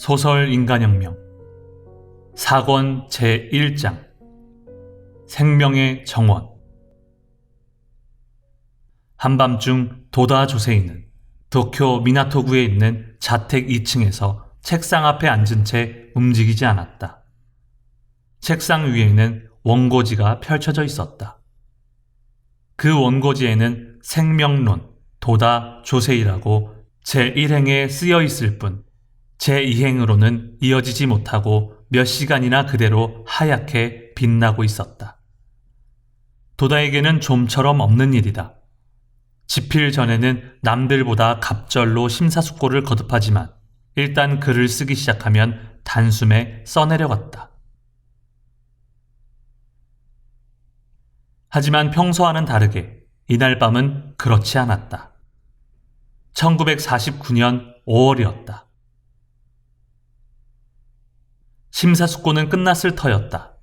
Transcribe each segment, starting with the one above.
소설 인간혁명 4권 제1장 생명의 정원. 한밤중 도다 조세이는 도쿄 미나토구에 있는 자택 2층에서 책상 앞에 앉은 채 움직이지 않았다. 책상 위에는 원고지가 펼쳐져 있었다. 그 원고지에는 생명론 도다 조세이라고 제1행에 쓰여 있을 뿐 제2행으로는 이어지지 못하고 몇 시간이나 그대로 하얗게 빛나고 있었다. 도다에게는 좀처럼 없는 일이다. 집필 전에는 남들보다 갑절로 심사숙고를 거듭하지만 일단 글을 쓰기 시작하면 단숨에 써내려갔다. 하지만 평소와는 다르게 이날 밤은 그렇지 않았다. 1949년 5월이었다. 심사숙고는 끝났을 터였다.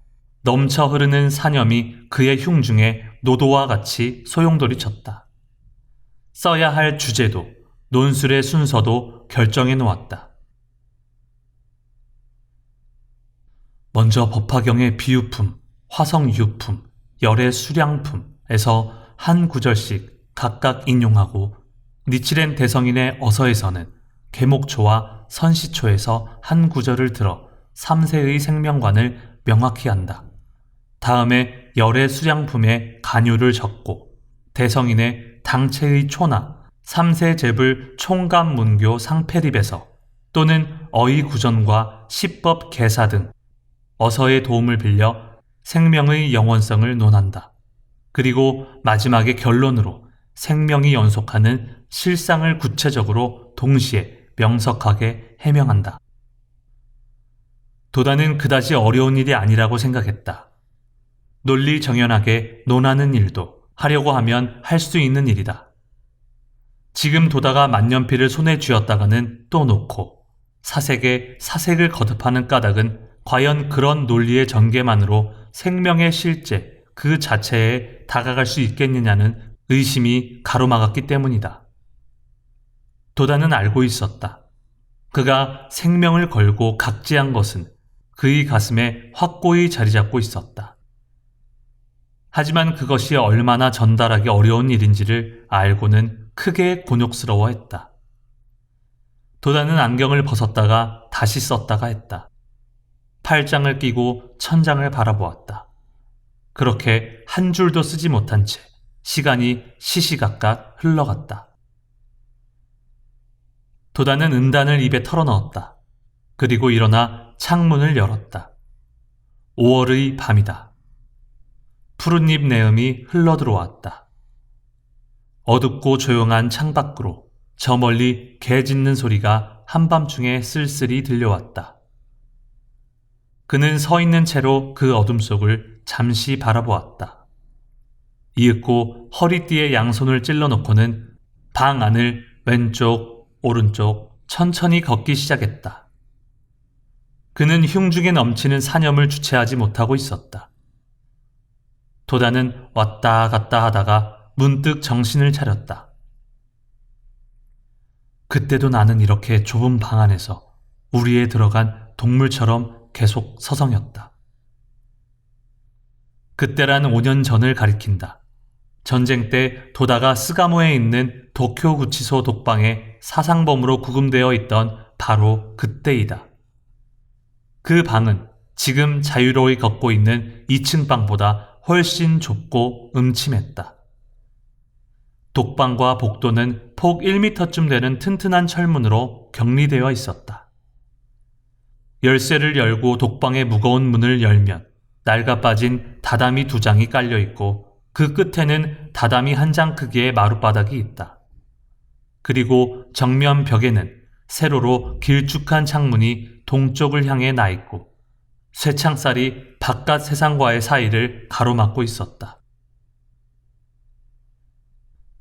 넘쳐 흐르는 사념이 그의 흉중에 노도와 같이 소용돌이 쳤다. 써야 할 주제도 논술의 순서도 결정해 놓았다. 먼저 법화경의 비유품, 화성유품, 열의 수량품에서 한 구절씩 각각 인용하고 니치렌 대성인의 어서에서는 계목초와 선시초에서 한 구절을 들어 3세의 생명관을 명확히 한다. 다음에 열의 수량품에 간유를 적고 대성인의 당체의 초나 3세 제불 총감문교 상패립에서 또는 어의구전과 시법 개사 등 어서의 도움을 빌려 생명의 영원성을 논한다. 그리고 마지막에 결론으로 생명이 연속하는 실상을 구체적으로 동시에 명석하게 해명한다. 도다는 그다지 어려운 일이 아니라고 생각했다. 논리 정연하게 논하는 일도 하려고 하면 할 수 있는 일이다. 지금 도다가 만년필을 손에 쥐었다가는 또 놓고 사색에 사색을 거듭하는 까닭은 과연 그런 논리의 전개만으로 생명의 실제 그 자체에 다가갈 수 있겠느냐는 의심이 가로막았기 때문이다. 도다는 알고 있었다. 그가 생명을 걸고 각지한 것은 그의 가슴에 확고히 자리 잡고 있었다. 하지만 그것이 얼마나 전달하기 어려운 일인지를 알고는 크게 곤욕스러워했다. 도다는 안경을 벗었다가 다시 썼다가 했다. 팔짱을 끼고 천장을 바라보았다. 그렇게 한 줄도 쓰지 못한 채 시간이 시시각각 흘러갔다. 도다는 은단을 입에 털어넣었다. 그리고 일어나 창문을 열었다. 5월의 밤이다. 푸른잎 내음이 흘러들어왔다. 어둡고 조용한 창밖으로 저 멀리 개 짖는 소리가 한밤중에 쓸쓸히 들려왔다. 그는 서 있는 채로 그 어둠 속을 잠시 바라보았다. 이윽고 허리띠에 양손을 찔러놓고는 방 안을 왼쪽, 오른쪽 천천히 걷기 시작했다. 그는 흉중에 넘치는 사념을 주체하지 못하고 있었다. 도다는 왔다 갔다 하다가 문득 정신을 차렸다. 그때도 나는 이렇게 좁은 방 안에서 우리에 들어간 동물처럼 계속 서성였다. 그때란 5년 전을 가리킨다. 전쟁 때 도다가 스가모에 있는 도쿄구치소 독방에 사상범으로 구금되어 있던 바로 그때이다. 그 방은 지금 자유로이 걷고 있는 2층 방보다 훨씬 좁고 음침했다. 독방과 복도는 폭 1m쯤 되는 튼튼한 철문으로 격리되어 있었다. 열쇠를 열고 독방의 무거운 문을 열면 낡아 빠진 다다미 2장이 깔려있고 그 끝에는 다다미 1장 크기의 마룻바닥이 있다. 그리고 정면 벽에는 세로로 길쭉한 창문이 동쪽을 향해 나 있고 쇠창살이 바깥 세상과의 사이를 가로막고 있었다.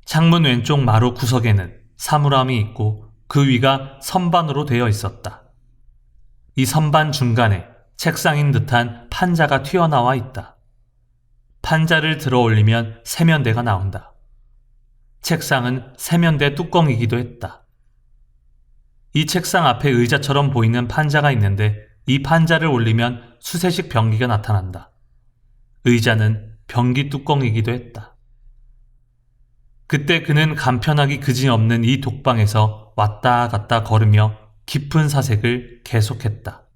창문 왼쪽 마루 구석에는 사물함이 있고 그 위가 선반으로 되어 있었다. 이 선반 중간에 책상인 듯한 판자가 튀어나와 있다. 판자를 들어 올리면 세면대가 나온다. 책상은 세면대 뚜껑이기도 했다. 이 책상 앞에 의자처럼 보이는 판자가 있는데 이 판자를 올리면 수세식 변기가 나타난다. 의자는 변기 뚜껑이기도 했다. 그때 그는 간편하기 그지없는 이 독방에서 왔다 갔다 걸으며 깊은 사색을 계속했다.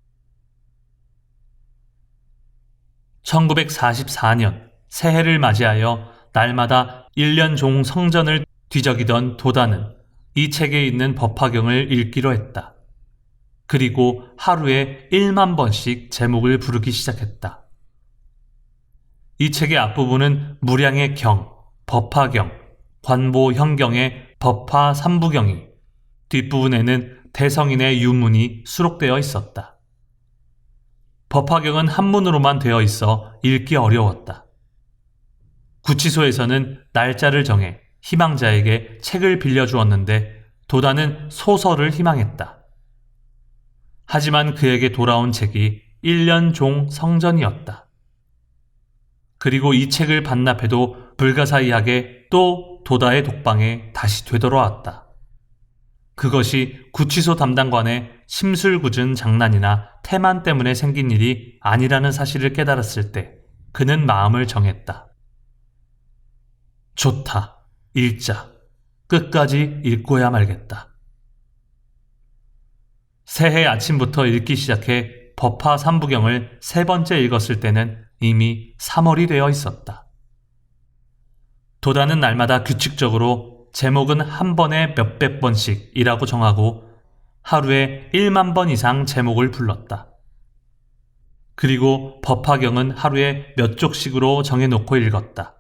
1944년 새해를 맞이하여 날마다 1년 종 성전을 뒤적이던 도다는 이 책에 있는 법화경을 읽기로 했다. 그리고 하루에 1만 번씩 제목을 부르기 시작했다. 이 책의 앞부분은 무량의 경, 법화경, 관보현경의 법화 삼부경이, 뒷부분에는 대성인의 유문이 수록되어 있었다. 법화경은 한문으로만 되어 있어 읽기 어려웠다. 구치소에서는 날짜를 정해 희망자에게 책을 빌려주었는데 도다는 소설을 희망했다. 하지만 그에게 돌아온 책이 1년 종 성전이었다. 그리고 이 책을 반납해도 불가사의하게 또 도다의 독방에 다시 되돌아왔다. 그것이 구치소 담당관의 심술궂은 장난이나 태만 때문에 생긴 일이 아니라는 사실을 깨달았을 때 그는 마음을 정했다. 좋다. 읽자. 끝까지 읽고야 말겠다. 새해 아침부터 읽기 시작해 법화 삼부경을 3번째 읽었을 때는 이미 3월이 되어 있었다. 도다는 날마다 규칙적으로 제목은 한 번에 몇백 번씩이라고 정하고 하루에 1만 번 이상 제목을 불렀다. 그리고 법화경은 하루에 몇 쪽씩으로 정해놓고 읽었다.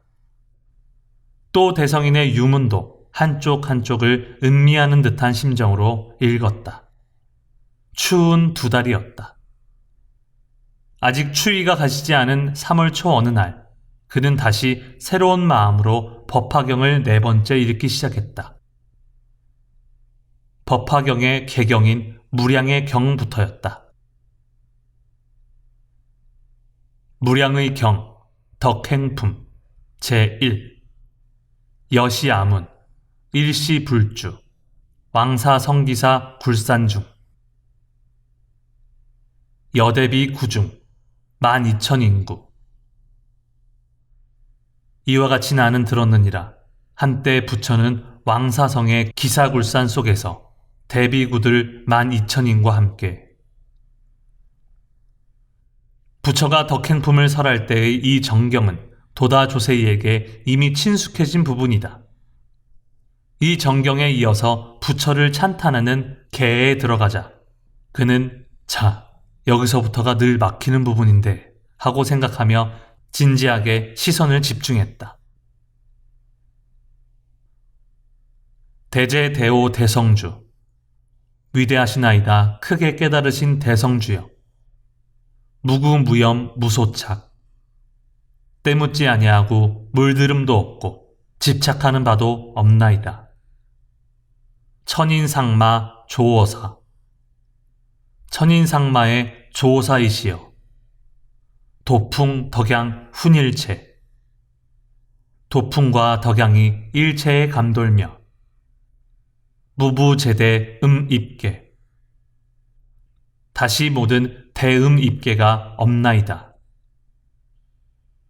또 대성인의 유문도 한쪽 한쪽을 음미하는 듯한 심정으로 읽었다. 추운 2달이었다. 아직 추위가 가시지 않은 3월 초 어느 날 그는 다시 새로운 마음으로 법화경을 4번째 읽기 시작했다. 법화경의 개경인 무량의 경부터였다. 무량의 경, 덕행품, 제1 여시아문, 일시불주, 왕사성기사 굴산중, 여대비 구중, 12,000인구. 이와 같이 나는 들었느니라. 한때 부처는 왕사성의 기사굴산 속에서 대비구들 12,000인과 함께 부처가 덕행품을 설할 때의 이 정경은 도다 조세이에게 이미 친숙해진 부분이다. 이 정경에 이어서 부처를 찬탄하는 개에 들어가자 그는 자, 여기서부터가 늘 막히는 부분인데 하고 생각하며 진지하게 시선을 집중했다. 대제대오 대성주, 위대하시나이다 크게 깨달으신 대성주여, 무구무염 무소착, 때묻지 아니하고 물들음도 없고 집착하는 바도 없나이다. 천인상마 조어사, 천인상마의 조사이시여, 도풍 덕양 훈일체, 도풍과 덕양이 일체에 감돌며 무부제대 입계, 다시 모든 대입계가 없나이다.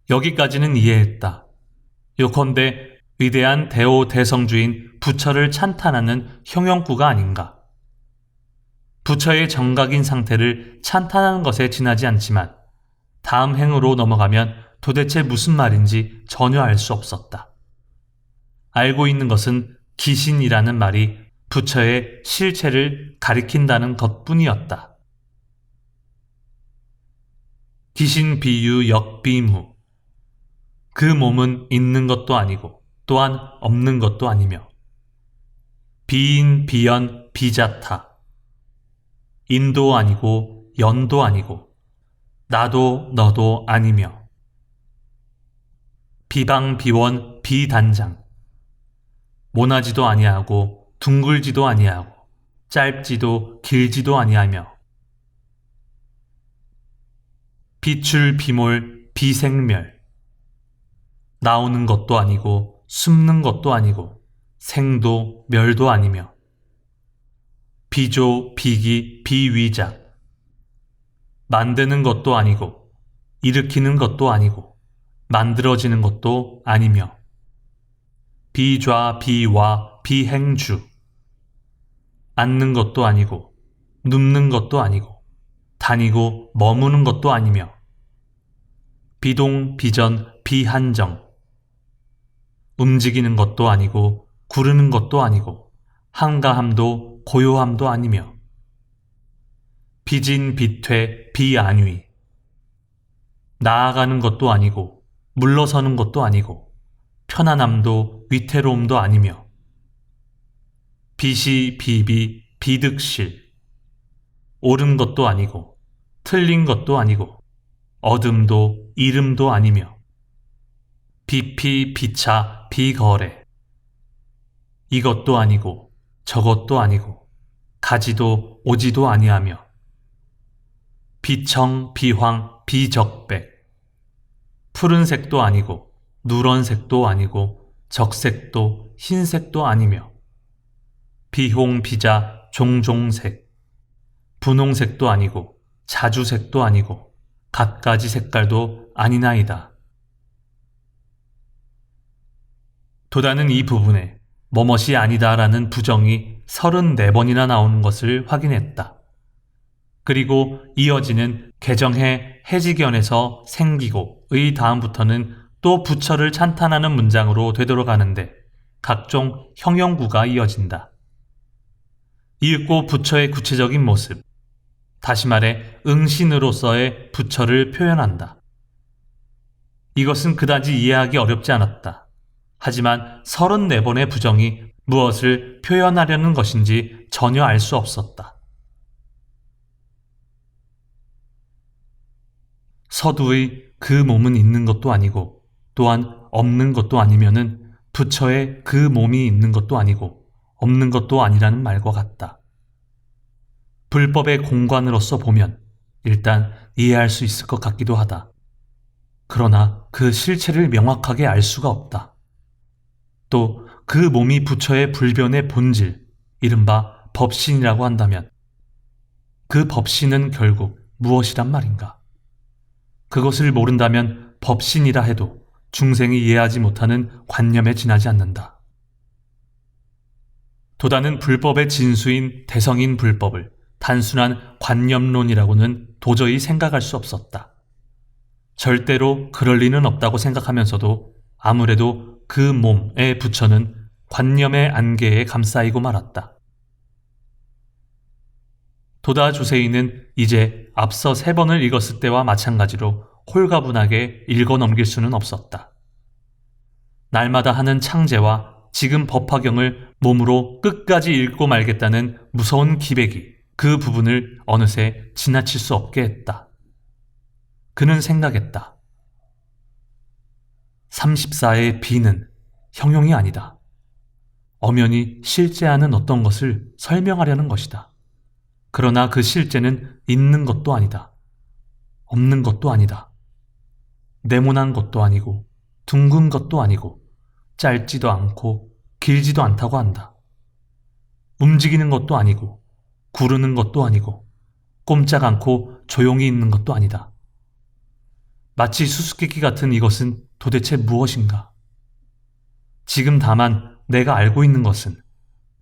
여기까지는 이해했다. 요컨대 위대한 대오 대성주인 부처를 찬탄하는 형용구가 아닌가. 부처의 정각인 상태를 찬탄하는 것에 지나지 않지만 다음 행으로 넘어가면 도대체 무슨 말인지 전혀 알 수 없었다. 알고 있는 것은 기신이라는 말이 부처의 실체를 가리킨다는 것뿐이었다. 기신 비유 역비무. 그 몸은 있는 것도 아니고 또한 없는 것도 아니며 비인 비연 비자타. 인도 아니고 연도 아니고 나도 너도 아니며 비방비원 비단장. 모나지도 아니하고 둥글지도 아니하고 짧지도 길지도 아니하며 비출 비몰 비생멸. 나오는 것도 아니고 숨는 것도 아니고 생도 멸도 아니며 비조, 비기, 비위작. 만드는 것도 아니고, 일으키는 것도 아니고, 만들어지는 것도 아니며, 비좌, 비와, 비행주. 앉는 것도 아니고, 눕는 것도 아니고, 다니고 머무는 것도 아니며, 비동, 비전, 비한정. 움직이는 것도 아니고, 구르는 것도 아니고, 한가함도 고요함도 아니며, 비진, 비퇴, 비안위. 나아가는 것도 아니고, 물러서는 것도 아니고, 편안함도 위태로움도 아니며, 비시, 비비, 비득실. 옳은 것도 아니고, 틀린 것도 아니고, 어둠도 이름도 아니며, 비피, 비차, 비거래. 이것도 아니고 저것도 아니고 가지도 오지도 아니하며, 비청, 비황, 비적백. 푸른색도 아니고 누런색도 아니고 적색도 흰색도 아니며, 비홍, 비자, 종종색. 분홍색도 아니고 자주색도 아니고 갖가지 색깔도 아니나이다. 도다는 이 부분에 뭐뭇이 아니다라는 부정이 34번이나 나오는 것을 확인했다. 그리고 이어지는 개정해 해지견에서 생기고의 다음부터는 또 부처를 찬탄하는 문장으로 되돌아가는데 각종 형용구가 이어진다. 이윽고 부처의 구체적인 모습, 다시 말해 응신으로서의 부처를 표현한다. 이것은 그다지 이해하기 어렵지 않았다. 하지만 34번의 부정이 무엇을 표현하려는 것인지 전혀 알 수 없었다. 서두의 그 몸은 있는 것도 아니고 또한 없는 것도 아니면은 부처의 그 몸이 있는 것도 아니고 없는 것도 아니라는 말과 같다. 불법의 공관으로서 보면 일단 이해할 수 있을 것 같기도 하다. 그러나 그 실체를 명확하게 알 수가 없다. 또 그 몸이 부처의 불변의 본질, 이른바 법신이라고 한다면 그 법신은 결국 무엇이란 말인가? 그것을 모른다면 법신이라 해도 중생이 이해하지 못하는 관념에 지나지 않는다. 도다는 불법의 진수인 대성인 불법을 단순한 관념론이라고는 도저히 생각할 수 없었다. 절대로 그럴 리는 없다고 생각하면서도 아무래도 그 몸의 부처는 관념의 안개에 감싸이고 말았다. 도다 주세인은 이제 앞서 3번을 읽었을 때와 마찬가지로 홀가분하게 읽어 넘길 수는 없었다. 날마다 하는 창제와 지금 법화경을 몸으로 끝까지 읽고 말겠다는 무서운 기백이 그 부분을 어느새 지나칠 수 없게 했다. 그는 생각했다. 34의 비는 형용이 아니다. 엄연히 실제하는 어떤 것을 설명하려는 것이다. 그러나 그 실제는 있는 것도 아니다. 없는 것도 아니다. 네모난 것도 아니고 둥근 것도 아니고 짧지도 않고 길지도 않다고 한다. 움직이는 것도 아니고 구르는 것도 아니고 꼼짝 않고 조용히 있는 것도 아니다. 마치 수수께끼 같은 이것은 도대체 무엇인가? 지금 다만 내가 알고 있는 것은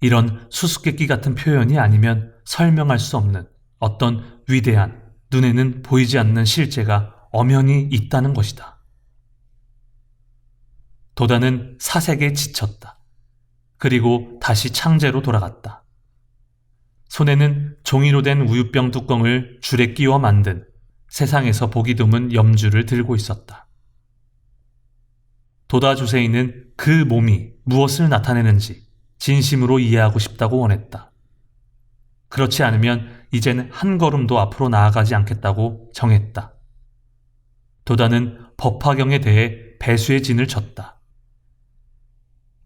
이런 수수께끼 같은 표현이 아니면 설명할 수 없는 어떤 위대한, 눈에는 보이지 않는 실제가 엄연히 있다는 것이다. 도다는 사색에 지쳤다. 그리고 다시 창제로 돌아갔다. 손에는 종이로 된 우유병 뚜껑을 줄에 끼워 만든 세상에서 보기 드문 염주를 들고 있었다. 도다 주세인은 그 몸이 무엇을 나타내는지 진심으로 이해하고 싶다고 원했다. 그렇지 않으면 이젠 한 걸음도 앞으로 나아가지 않겠다고 정했다. 도다는 법화경에 대해 배수의 진을 쳤다.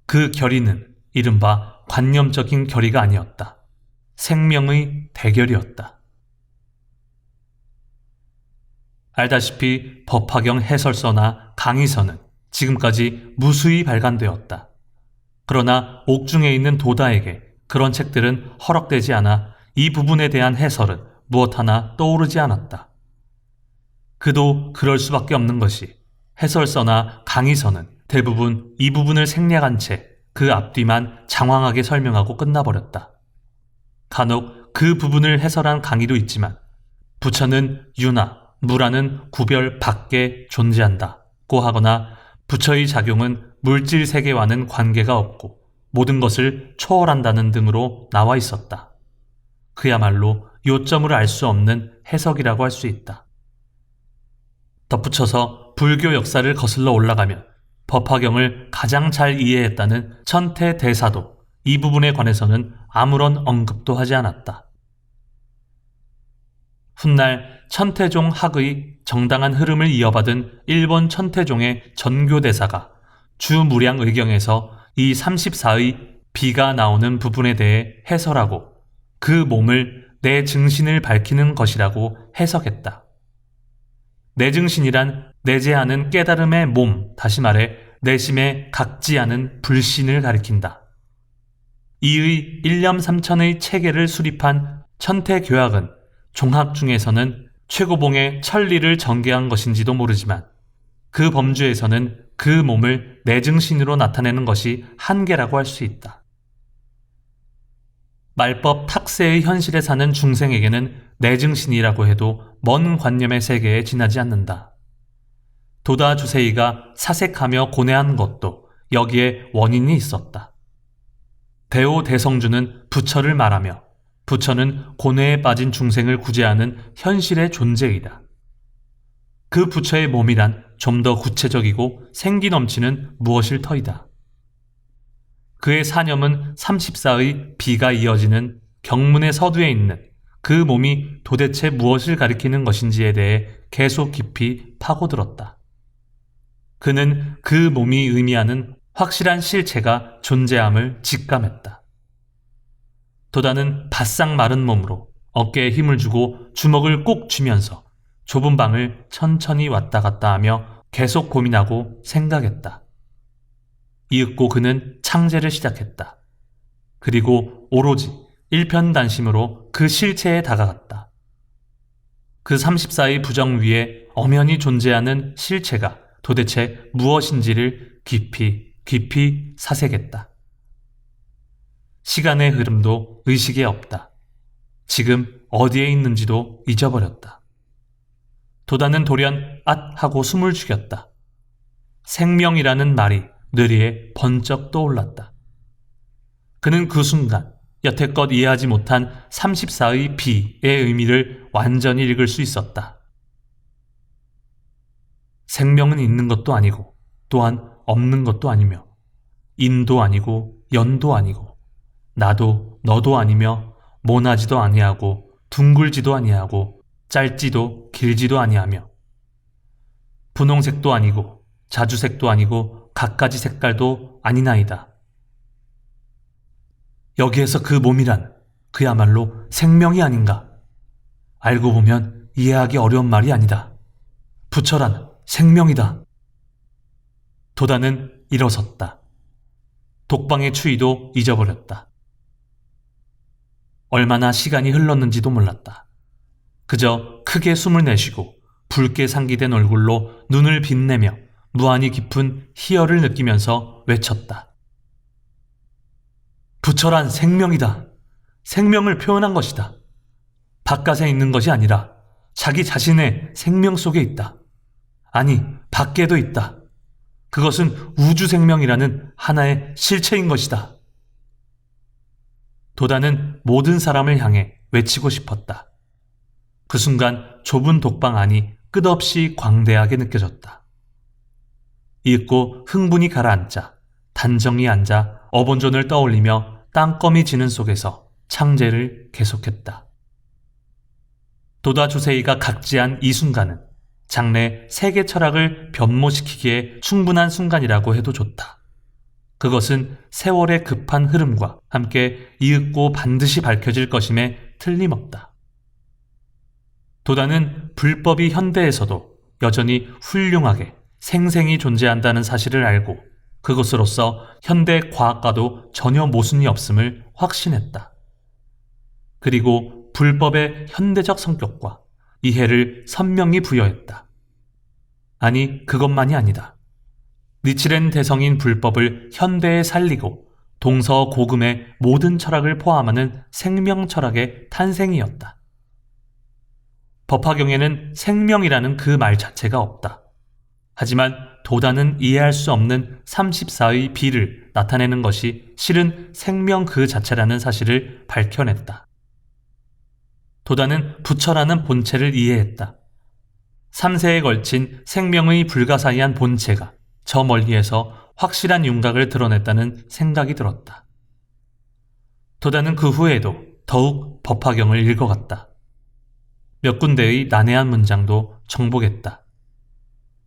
그 결의는 이른바 관념적인 결의가 아니었다. 생명의 대결이었다. 알다시피 법화경 해설서나 강의서는 지금까지 무수히 발간되었다. 그러나 옥중에 있는 도다에게 그런 책들은 허락되지 않아 이 부분에 대한 해설은 무엇 하나 떠오르지 않았다. 그도 그럴 수밖에 없는 것이 해설서나 강의서는 대부분 이 부분을 생략한 채 그 앞뒤만 장황하게 설명하고 끝나버렸다. 간혹 그 부분을 해설한 강의도 있지만 부처는 유나, 무라는 구별 밖에 존재한다고 하거나 부처의 작용은 물질 세계와는 관계가 없고 모든 것을 초월한다는 등으로 나와 있었다. 그야말로 요점을 알 수 없는 해석이라고 할 수 있다. 덧붙여서 불교 역사를 거슬러 올라가면 법화경을 가장 잘 이해했다는 천태대사도 이 부분에 관해서는 아무런 언급도 하지 않았다. 훗날 천태종 학의 정당한 흐름을 이어받은 일본 천태종의 전교대사가 주무량의경에서 이 34의 비가 나오는 부분에 대해 해설하고 그 몸을 내 증신을 밝히는 것이라고 해석했다. 내증신이란 내재하는 깨달음의 몸, 다시 말해 내심에 각지하는 불신을 가리킨다. 이의 일념삼천의 체계를 수립한 천태교학은 종학 중에서는 최고봉의 천리를 전개한 것인지도 모르지만 그 범주에서는 그 몸을 내증신으로 나타내는 것이 한계라고 할 수 있다. 말법 탁세의 현실에 사는 중생에게는 내증신이라고 해도 먼 관념의 세계에 지나지 않는다. 도다 주세이가 사색하며 고뇌한 것도 여기에 원인이 있었다. 대오 대성주는 부처를 말하며 부처는 고뇌에 빠진 중생을 구제하는 현실의 존재이다. 그 부처의 몸이란 좀 더 구체적이고 생기 넘치는 무엇일 터이다. 그의 사념은 34의 비가 이어지는 경문의 서두에 있는 그 몸이 도대체 무엇을 가리키는 것인지에 대해 계속 깊이 파고들었다. 그는 그 몸이 의미하는 확실한 실체가 존재함을 직감했다. 도다는 바싹 마른 몸으로 어깨에 힘을 주고 주먹을 꼭 쥐면서 좁은 방을 천천히 왔다 갔다 하며 계속 고민하고 생각했다. 이윽고 그는 창제를 시작했다. 그리고 오로지 일편단심으로 그 실체에 다가갔다. 그 34의 부정 위에 엄연히 존재하는 실체가 도대체 무엇인지를 깊이 사색했다. 시간의 흐름도 의식에 없다. 지금 어디에 있는지도 잊어버렸다. 도다는 돌연 앗 하고 숨을 죽였다. 생명이라는 말이 뇌리에 번쩍 떠올랐다. 그는 그 순간 여태껏 이해하지 못한 34의 비의 의미를 완전히 읽을 수 있었다. 생명은 있는 것도 아니고 또한 없는 것도 아니며 인도 아니고 연도 아니고 나도 너도 아니며 모나지도 아니하고 둥글지도 아니하고 짧지도 길지도 아니하며 분홍색도 아니고 자주색도 아니고 갖가지 색깔도 아니나이다. 여기에서 그 몸이란 그야말로 생명이 아닌가? 알고 보면 이해하기 어려운 말이 아니다. 부처란 생명이다. 도다는 일어섰다. 독방의 추위도 잊어버렸다. 얼마나 시간이 흘렀는지도 몰랐다. 그저 크게 숨을 내쉬고 붉게 상기된 얼굴로 눈을 빛내며 무한히 깊은 희열을 느끼면서 외쳤다. 부처란 생명이다. 생명을 표현한 것이다. 바깥에 있는 것이 아니라 자기 자신의 생명 속에 있다. 아니, 밖에도 있다. 그것은 우주 생명이라는 하나의 실체인 것이다. 도다는 모든 사람을 향해 외치고 싶었다. 그 순간 좁은 독방 안이 끝없이 광대하게 느껴졌다. 이윽고 흥분이 가라앉자 단정히 앉아 어본존을 떠올리며 땅거미 지는 속에서 창제를 계속했다. 도다 주세이가 각지한 이 순간은 장래 세계 철학을 변모시키기에 충분한 순간이라고 해도 좋다. 그것은 세월의 급한 흐름과 함께 이윽고 반드시 밝혀질 것임에 틀림없다. 도다는 불법이 현대에서도 여전히 훌륭하게 생생히 존재한다는 사실을 알고 그것으로서 현대 과학과도 전혀 모순이 없음을 확신했다. 그리고 불법의 현대적 성격과 이해를 선명히 부여했다. 아니, 그것만이 아니다. 니치렌 대성인 불법을 현대에 살리고 동서고금의 모든 철학을 포함하는 생명 철학의 탄생이었다. 법화경에는 생명이라는 그 말 자체가 없다. 하지만 도다는 이해할 수 없는 34의 비를 나타내는 것이 실은 생명 그 자체라는 사실을 밝혀냈다. 도다는 부처라는 본체를 이해했다. 3세에 걸친 생명의 불가사의한 본체가 저 멀리에서 확실한 윤곽을 드러냈다는 생각이 들었다. 도다는 그 후에도 더욱 법화경을 읽어갔다. 몇 군데의 난해한 문장도 정복했다.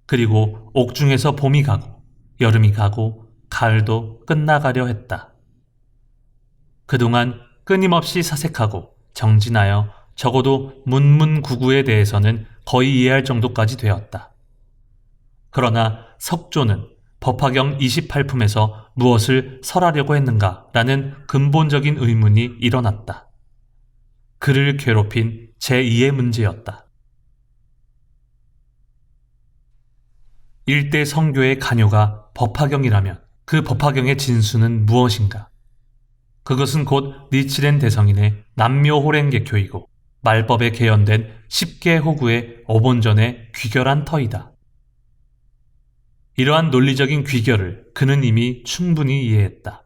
그리고 옥중에서 봄이 가고 여름이 가고 가을도 끝나가려 했다. 그동안 끊임없이 사색하고 정진하여 적어도 문문구구에 대해서는 거의 이해할 정도까지 되었다. 그러나 석조는 법화경 28품에서 무엇을 설하려고 했는가라는 근본적인 의문이 일어났다. 그를 괴롭힌 제2의 문제였다. 일대 성교의 간요가 법화경이라면 그 법화경의 진수는 무엇인가? 그것은 곧 니치렌 대성인의 남묘호랭개교이고 말법에 개연된 10개 호구의 어본전의 귀결한 터이다. 이러한 논리적인 귀결을 그는 이미 충분히 이해했다.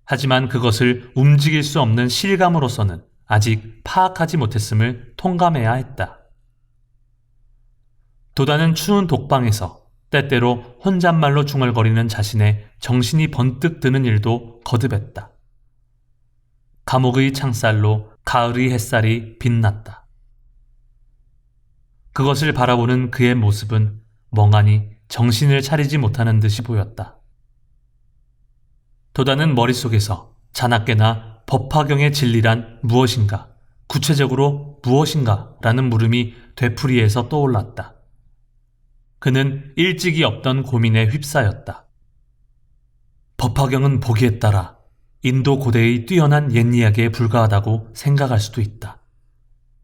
하지만 그것을 움직일 수 없는 실감으로서는 아직 파악하지 못했음을 통감해야 했다. 도다는 추운 독방에서 때때로 혼잣말로 중얼거리는 자신의 정신이 번뜩 드는 일도 거듭했다. 감옥의 창살로 가을의 햇살이 빛났다. 그것을 바라보는 그의 모습은 멍하니 정신을 차리지 못하는 듯이 보였다. 도다는 머릿속에서 자나깨나 법화경의 진리란 무엇인가, 구체적으로 무엇인가 라는 물음이 되풀이해서 떠올랐다. 그는 일찍이 없던 고민에 휩싸였다. 법화경은 보기에 따라 인도 고대의 뛰어난 옛이야기에 불과하다고 생각할 수도 있다.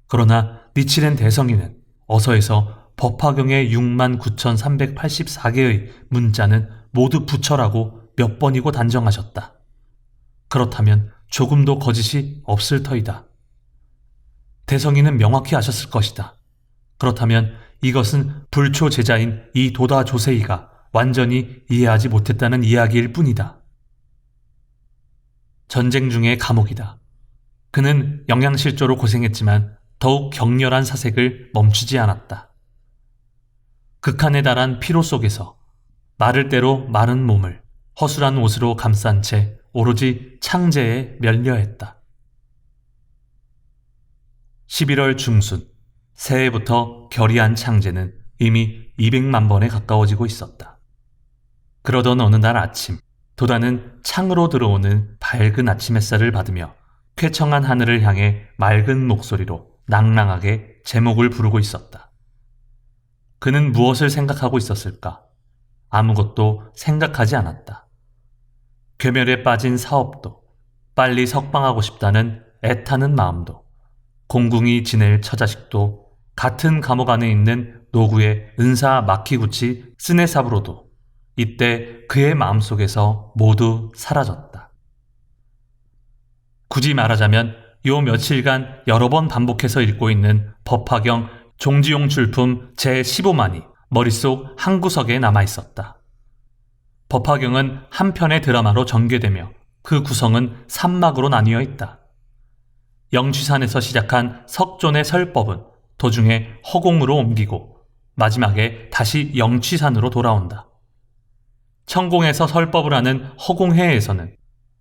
그러나 니치렌 대성인은 어서에서 법화경의 69,384개의 문자는 모두 부처라고 몇 번이고 단정하셨다. 그렇다면 조금도 거짓이 없을 터이다. 대성인은 명확히 아셨을 것이다. 그렇다면 이것은 불초 제자인 이 도다 조세이가 완전히 이해하지 못했다는 이야기일 뿐이다. 전쟁 중의 감옥이다. 그는 영양실조로 고생했지만 더욱 격렬한 사색을 멈추지 않았다. 극한에 달한 피로 속에서 마를 대로 마른 몸을 허술한 옷으로 감싼 채 오로지 창제에 면려했다. 11월 중순, 새해부터 결의한 창제는 이미 200만 번에 가까워지고 있었다. 그러던 어느 날 아침, 도다는 창으로 들어오는 밝은 아침 햇살을 받으며 쾌청한 하늘을 향해 맑은 목소리로 낭랑하게 제목을 부르고 있었다. 그는 무엇을 생각하고 있었을까? 아무것도 생각하지 않았다. 괴멸에 빠진 사업도, 빨리 석방하고 싶다는 애타는 마음도, 공궁이 지낼 처자식도, 같은 감옥 안에 있는 노구의 은사 마키구치 스네사부로도 이때 그의 마음속에서 모두 사라졌다. 굳이 말하자면 요 며칠간 여러 번 반복해서 읽고 있는 법화경 종지용 출품 제15만이 머릿속 한 구석에 남아있었다. 법화경은 한 편의 드라마로 전개되며 그 구성은 3막으로 나뉘어 있다. 영취산에서 시작한 석존의 설법은 도중에 허공으로 옮기고 마지막에 다시 영취산으로 돌아온다. 천공에서 설법을 하는 허공회에서는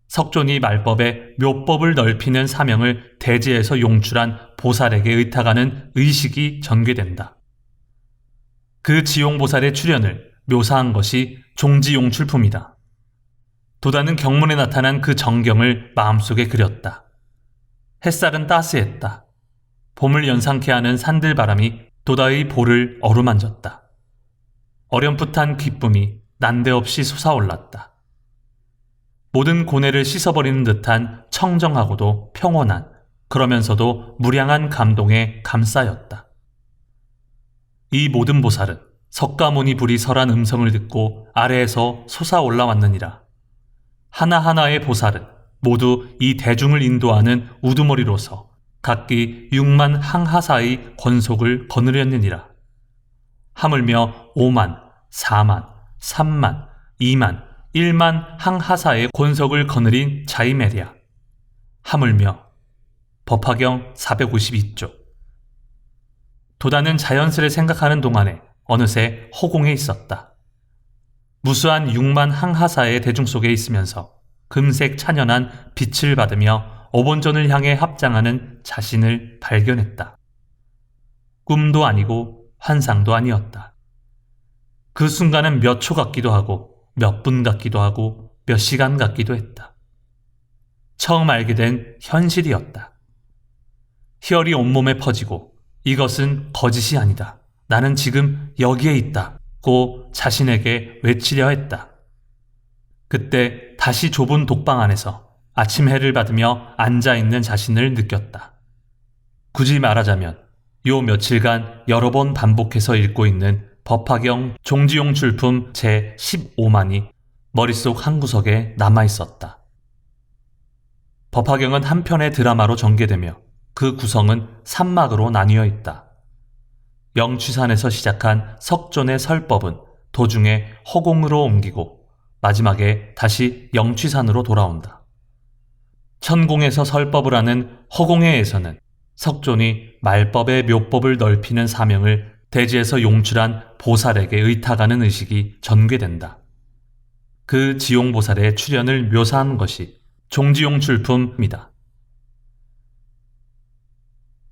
석존이 말법의 묘법을 넓히는 사명을 대지에서 용출한 보살에게 의탁하는 의식이 전개된다. 그 지용보살의 출현을 묘사한 것이 종지용출품이다. 도다는 경문에 나타난 그 정경을 마음속에 그렸다. 햇살은 따스했다. 봄을 연상케 하는 산들바람이 도다의 볼을 어루만졌다. 어렴풋한 기쁨이 난데없이 솟아올랐다. 모든 고뇌를 씻어버리는 듯한 청정하고도 평온한 그러면서도 무량한 감동에 감싸였다. 이 모든 보살은 석가모니 불이 설한 음성을 듣고 아래에서 솟아올라왔느니라. 하나하나의 보살은 모두 이 대중을 인도하는 우두머리로서 각기 6만 항하사의 권속을 거느렸느니라. 하물며 5만, 4만, 3만, 2만, 1만 항하사의 권속을 거느린 자이메랴. 하물며 법화경 452쪽. 도다는 자연스레 생각하는 동안에 어느새 허공에 있었다. 무수한 6만 항하사의 대중 속에 있으면서 금색 찬연한 빛을 받으며 어본전을 향해 합장하는 자신을 발견했다. 꿈도 아니고 환상도 아니었다. 그 순간은 몇 초 같기도 하고 몇 분 같기도 하고 몇 시간 같기도 했다. 처음 알게 된 현실이었다. 희열이 온몸에 퍼지고 이것은 거짓이 아니다. 나는 지금 여기에 있다고 자신에게 외치려 했다. 그때 다시 좁은 독방 안에서 아침 해를 받으며 앉아있는 자신을 느꼈다. 굳이 말하자면 요 며칠간 여러 번 반복해서 읽고 있는 법화경 종지용 출품 제15만이 머릿속 한구석에 남아있었다. 법화경은 한 편의 드라마로 전개되며 그 구성은 3막으로 나뉘어 있다. 영취산에서 시작한 석존의 설법은 도중에 허공으로 옮기고 마지막에 다시 영취산으로 돌아온다. 천공에서 설법을 하는 허공회에서는 석존이 말법의 묘법을 넓히는 사명을 대지에서 용출한 보살에게 의탁하는 의식이 전개된다. 그 지용보살의 출현을 묘사한 것이 종지용 출품이다.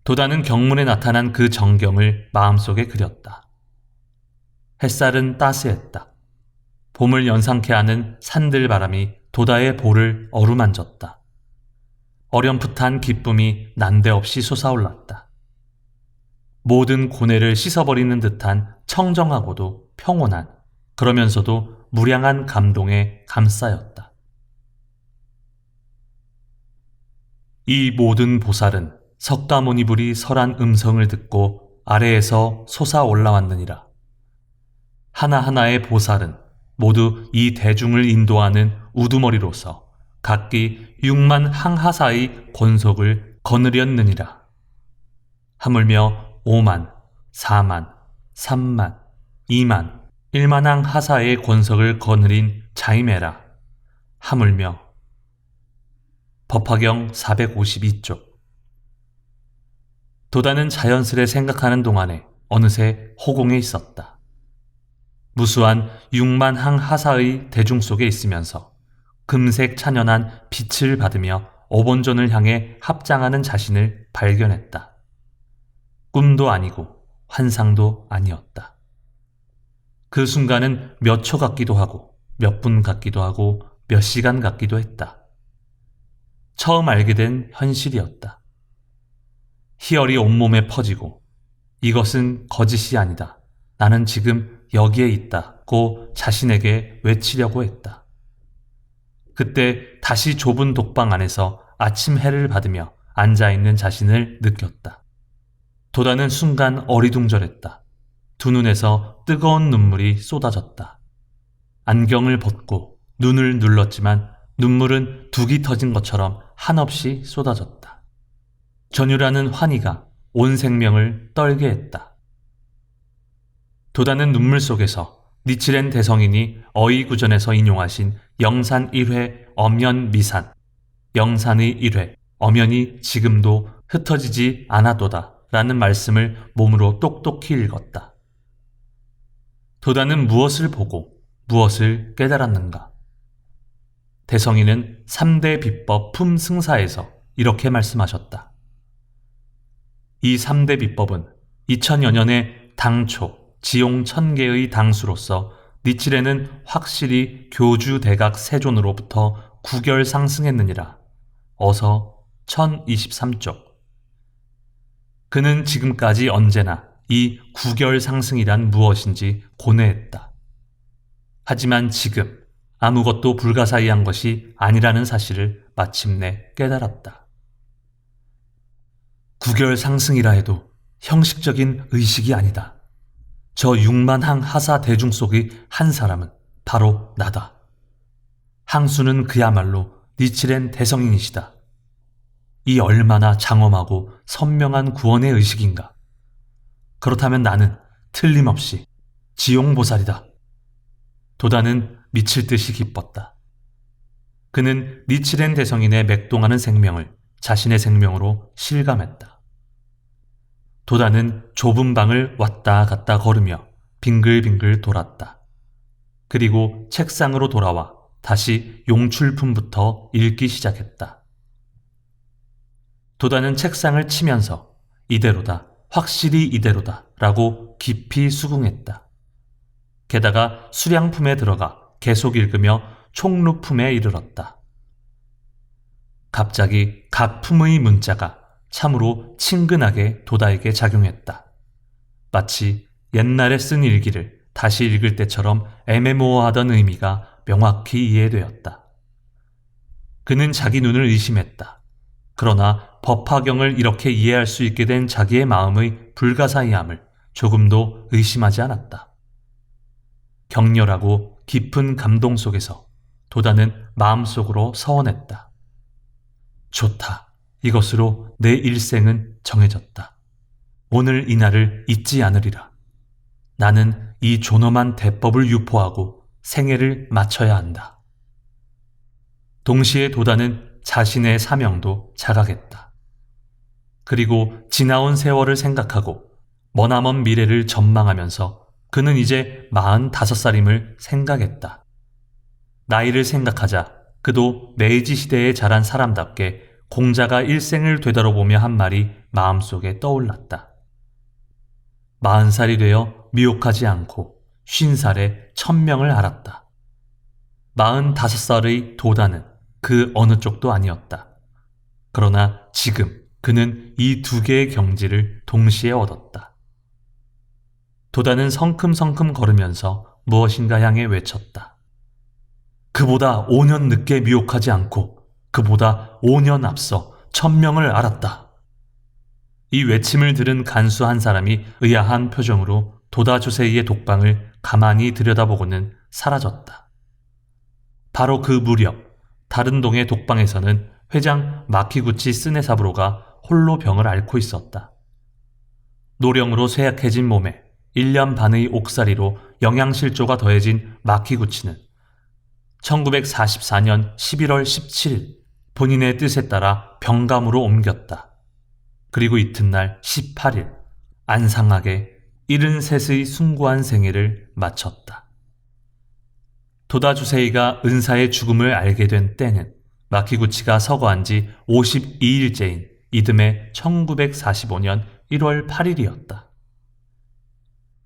도다는 경문에 나타난 그 정경을 마음속에 그렸다. 햇살은 따스했다. 봄을 연상케 하는 산들바람이 도다의 볼을 어루만졌다. 어렴풋한 기쁨이 난데없이 솟아올랐다. 모든 고뇌를 씻어버리는 듯한 청정하고도 평온한, 그러면서도 무량한 감동에 감싸였다. 이 모든 보살은 석가모니 불이 설한 음성을 듣고 아래에서 솟아올라왔느니라. 하나하나의 보살은 모두 이 대중을 인도하는 우두머리로서 각기 6만 항하사의 권속을 거느렸느니라. 하물며 5만, 4만, 3만, 2만, 1만 항하사의 권속을 거느린 자이메라. 하물며 법화경 452쪽. 도다는 자연스레 생각하는 동안에 어느새 허공에 있었다. 무수한 6만 항하사의 대중 속에 있으면서 금색 찬연한 빛을 받으며 어본전을 향해 합장하는 자신을 발견했다. 꿈도 아니고 환상도 아니었다. 그 순간은 몇 초 같기도 하고 몇 분 같기도 하고 몇 시간 같기도 했다. 처음 알게 된 현실이었다. 희열이 온몸에 퍼지고 이것은 거짓이 아니다. 나는 지금 여기에 있다고 자신에게 외치려고 했다. 그때 다시 좁은 독방 안에서 아침 해를 받으며 앉아있는 자신을 느꼈다. 도다는 순간 어리둥절했다. 두 눈에서 뜨거운 눈물이 쏟아졌다. 안경을 벗고 눈을 눌렀지만 눈물은 둑이 터진 것처럼 한없이 쏟아졌다. 전율하는 환희가 온 생명을 떨게 했다. 도다는 눈물 속에서 니치렌 대성인이 어이구전에서 인용하신 영산 1회 엄연 미산, 영산의 1회 엄연이 지금도 흩어지지 않아도다 라는 말씀을 몸으로 똑똑히 읽었다. 도다는 무엇을 보고 무엇을 깨달았는가? 대성인은 3대 비법 품승사에서 이렇게 말씀하셨다. 이 3대 비법은 2000여 년의 당초 지용 1000개의 당수로서 니치레는 확실히 교주 대각 세존으로부터 구결 상승했느니라. 어서 1023쪽. 그는 지금까지 언제나 이 구결 상승이란 무엇인지 고뇌했다. 하지만 지금 아무것도 불가사의한 것이 아니라는 사실을 마침내 깨달았다. 구결 상승이라 해도 형식적인 의식이 아니다. 저 6만 항 하사 대중 속의 한 사람은 바로 나다. 항수는 그야말로 니치렌 대성인이시다. 이 얼마나 장엄하고 선명한 구원의 의식인가. 그렇다면 나는 틀림없이 지용보살이다. 도다는 미칠 듯이 기뻤다. 그는 니치렌 대성인의 맥동하는 생명을 자신의 생명으로 실감했다. 도다는 좁은 방을 왔다 갔다 걸으며 빙글빙글 돌았다. 그리고 책상으로 돌아와 다시 용출품부터 읽기 시작했다. 도다는 책상을 치면서 이대로다, 확실히 이대로다 라고 깊이 수긍했다. 게다가 수량품에 들어가 계속 읽으며 총루품에 이르렀다. 갑자기 각 품의 문자가 참으로 친근하게 도다에게 작용했다. 마치 옛날에 쓴 일기를 다시 읽을 때처럼 애매모호하던 의미가 명확히 이해되었다. 그는 자기 눈을 의심했다. 그러나 법화경을 이렇게 이해할 수 있게 된 자기의 마음의 불가사의함을 조금도 의심하지 않았다. 격렬하고 깊은 감동 속에서 도다는 마음속으로 서원했다. 좋다. 이것으로 내 일생은 정해졌다. 오늘 이날을 잊지 않으리라. 나는 이 존엄한 대법을 유포하고 생애를 마쳐야 한다. 동시에 도다는 자신의 사명도 자각했다. 그리고 지나온 세월을 생각하고 머나먼 미래를 전망하면서 그는 이제 45살임을 생각했다. 나이를 생각하자 그도 메이지 시대에 자란 사람답게 공자가 일생을 되돌아보며 한 말이 마음속에 떠올랐다. 40살이 되어 미혹하지 않고 50살에 천명을 알았다. 45살의 도다는 그 어느 쪽도 아니었다. 그러나 지금 그는 이 두 개의 경지를 동시에 얻었다. 도다는 성큼성큼 걸으면서 무엇인가 향해 외쳤다. 그보다 5년 늦게 미혹하지 않고 그보다 5년 앞서 천명을 알았다. 이 외침을 들은 간수 한 사람이 의아한 표정으로 도다 조세이의 독방을 가만히 들여다보고는 사라졌다. 바로 그 무렵 다른 동의 독방에서는 회장 마키구치 스네사부로가 홀로 병을 앓고 있었다. 노령으로 쇠약해진 몸에 1년 반의 옥살이로 영양실조가 더해진 마키구치는 1944년 11월 17일 본인의 뜻에 따라 병감으로 옮겼다. 그리고 이튿날 18일 안상하게 73의 숭고한 생애를 마쳤다. 도다 주세이가 은사의 죽음을 알게 된 때는 마키구치가 서거한 지 52일째인 이듬해 1945년 1월 8일이었다.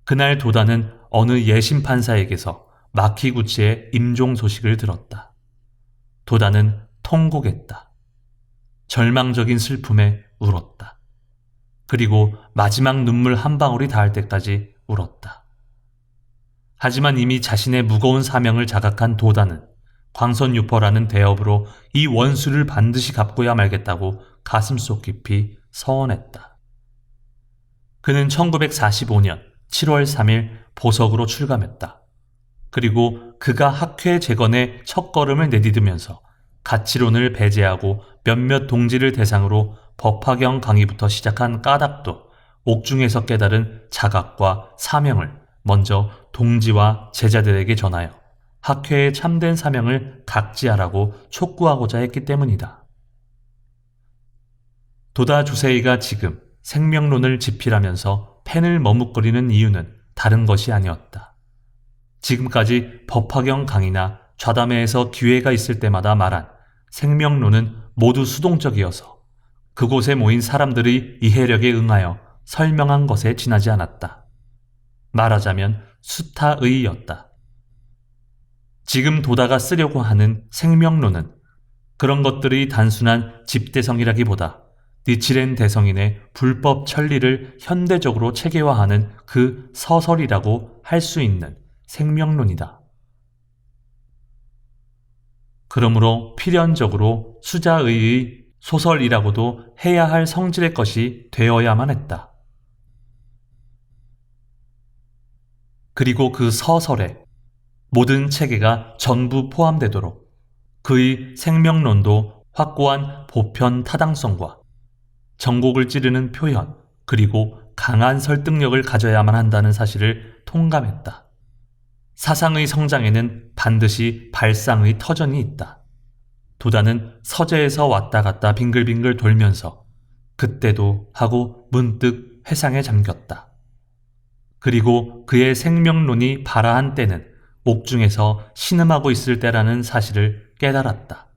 그날 도다는 어느 예심판사에게서 마키구치의 임종 소식을 들었다. 도다는 통곡했다. 절망적인 슬픔에 울었다. 그리고 마지막 눈물 한 방울이 닿을 때까지 울었다. 하지만 이미 자신의 무거운 사명을 자각한 도다는 광선유퍼라는 대업으로 이 원수를 반드시 갚고야 말겠다고 가슴속 깊이 서원했다. 그는 1945년 7월 3일 보석으로 출감했다. 그리고 그가 학회 재건의 첫걸음을 내디디면서 가치론을 배제하고 몇몇 동지를 대상으로 법화경 강의부터 시작한 까닭도 옥중에서 깨달은 자각과 사명을 먼저 동지와 제자들에게 전하여 학회의 참된 사명을 각지하라고 촉구하고자 했기 때문이다. 도다 주세이가 지금 생명론을 집필하면서 펜을 머뭇거리는 이유는 다른 것이 아니었다. 지금까지 법화경 강의나 좌담회에서 기회가 있을 때마다 말한 생명론은 모두 수동적이어서 그곳에 모인 사람들의 이해력에 응하여 설명한 것에 지나지 않았다. 말하자면 수타의였다. 지금 도다가 쓰려고 하는 생명론은 그런 것들의 단순한 집대성이라기보다 니치렌 대성인의 불법 천리를 현대적으로 체계화하는 그 서설이라고 할 수 있는 생명론이다. 그러므로 필연적으로 수자의의 소설이라고도 해야 할 성질의 것이 되어야만 했다. 그리고 그 서설에 모든 체계가 전부 포함되도록 그의 생명론도 확고한 보편 타당성과 전곡을 찌르는 표현 그리고 강한 설득력을 가져야만 한다는 사실을 통감했다. 사상의 성장에는 반드시 발상의 터전이 있다. 도다는 서재에서 왔다 갔다 빙글빙글 돌면서 그때도 하고 문득 회상에 잠겼다. 그리고 그의 생명론이 발아한 때는 옥중에서 신음하고 있을 때라는 사실을 깨달았다.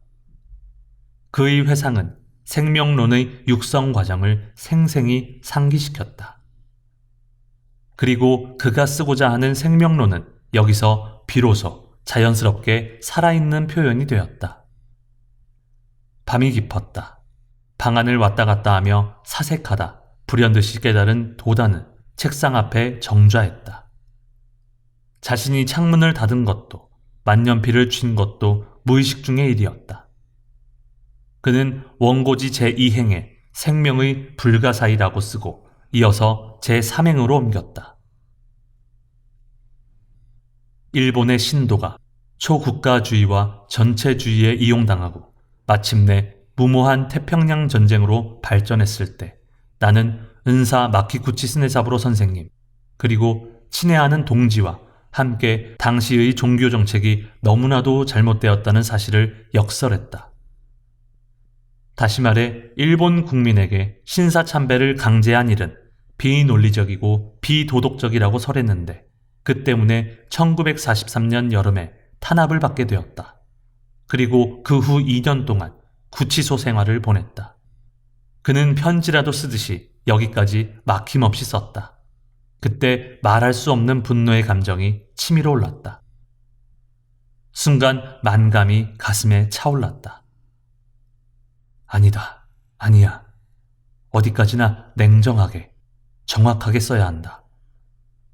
그의 회상은 생명론의 육성 과정을 생생히 상기시켰다. 그리고 그가 쓰고자 하는 생명론은 여기서 비로소 자연스럽게 살아있는 표현이 되었다. 밤이 깊었다. 방안을 왔다 갔다 하며 사색하다 불현듯이 깨달은 도다는 책상 앞에 정좌했다. 자신이 창문을 닫은 것도 만년필을 쥔 것도 무의식 중의 일이었다. 그는 원고지 제2행에 생명의 불가사의라고 쓰고 이어서 제3행으로 옮겼다. 일본의 신도가 초국가주의와 전체주의에 이용당하고 마침내 무모한 태평양 전쟁으로 발전했을 때 나는 은사 마키구치 스네사부로 선생님 그리고 친애하는 동지와 함께 당시의 종교 정책이 너무나도 잘못되었다는 사실을 역설했다. 다시 말해 일본 국민에게 신사참배를 강제한 일은 비논리적이고 비도덕적이라고 설했는데 그 때문에 1943년 여름에 탄압을 받게 되었다. 그리고 그 후 2년 동안 구치소 생활을 보냈다. 그는 편지라도 쓰듯이 여기까지 막힘없이 썼다. 그때 말할 수 없는 분노의 감정이 치밀어 올랐다. 순간 만감이 가슴에 차올랐다. 아니다, 아니야. 어디까지나 냉정하게, 정확하게 써야 한다.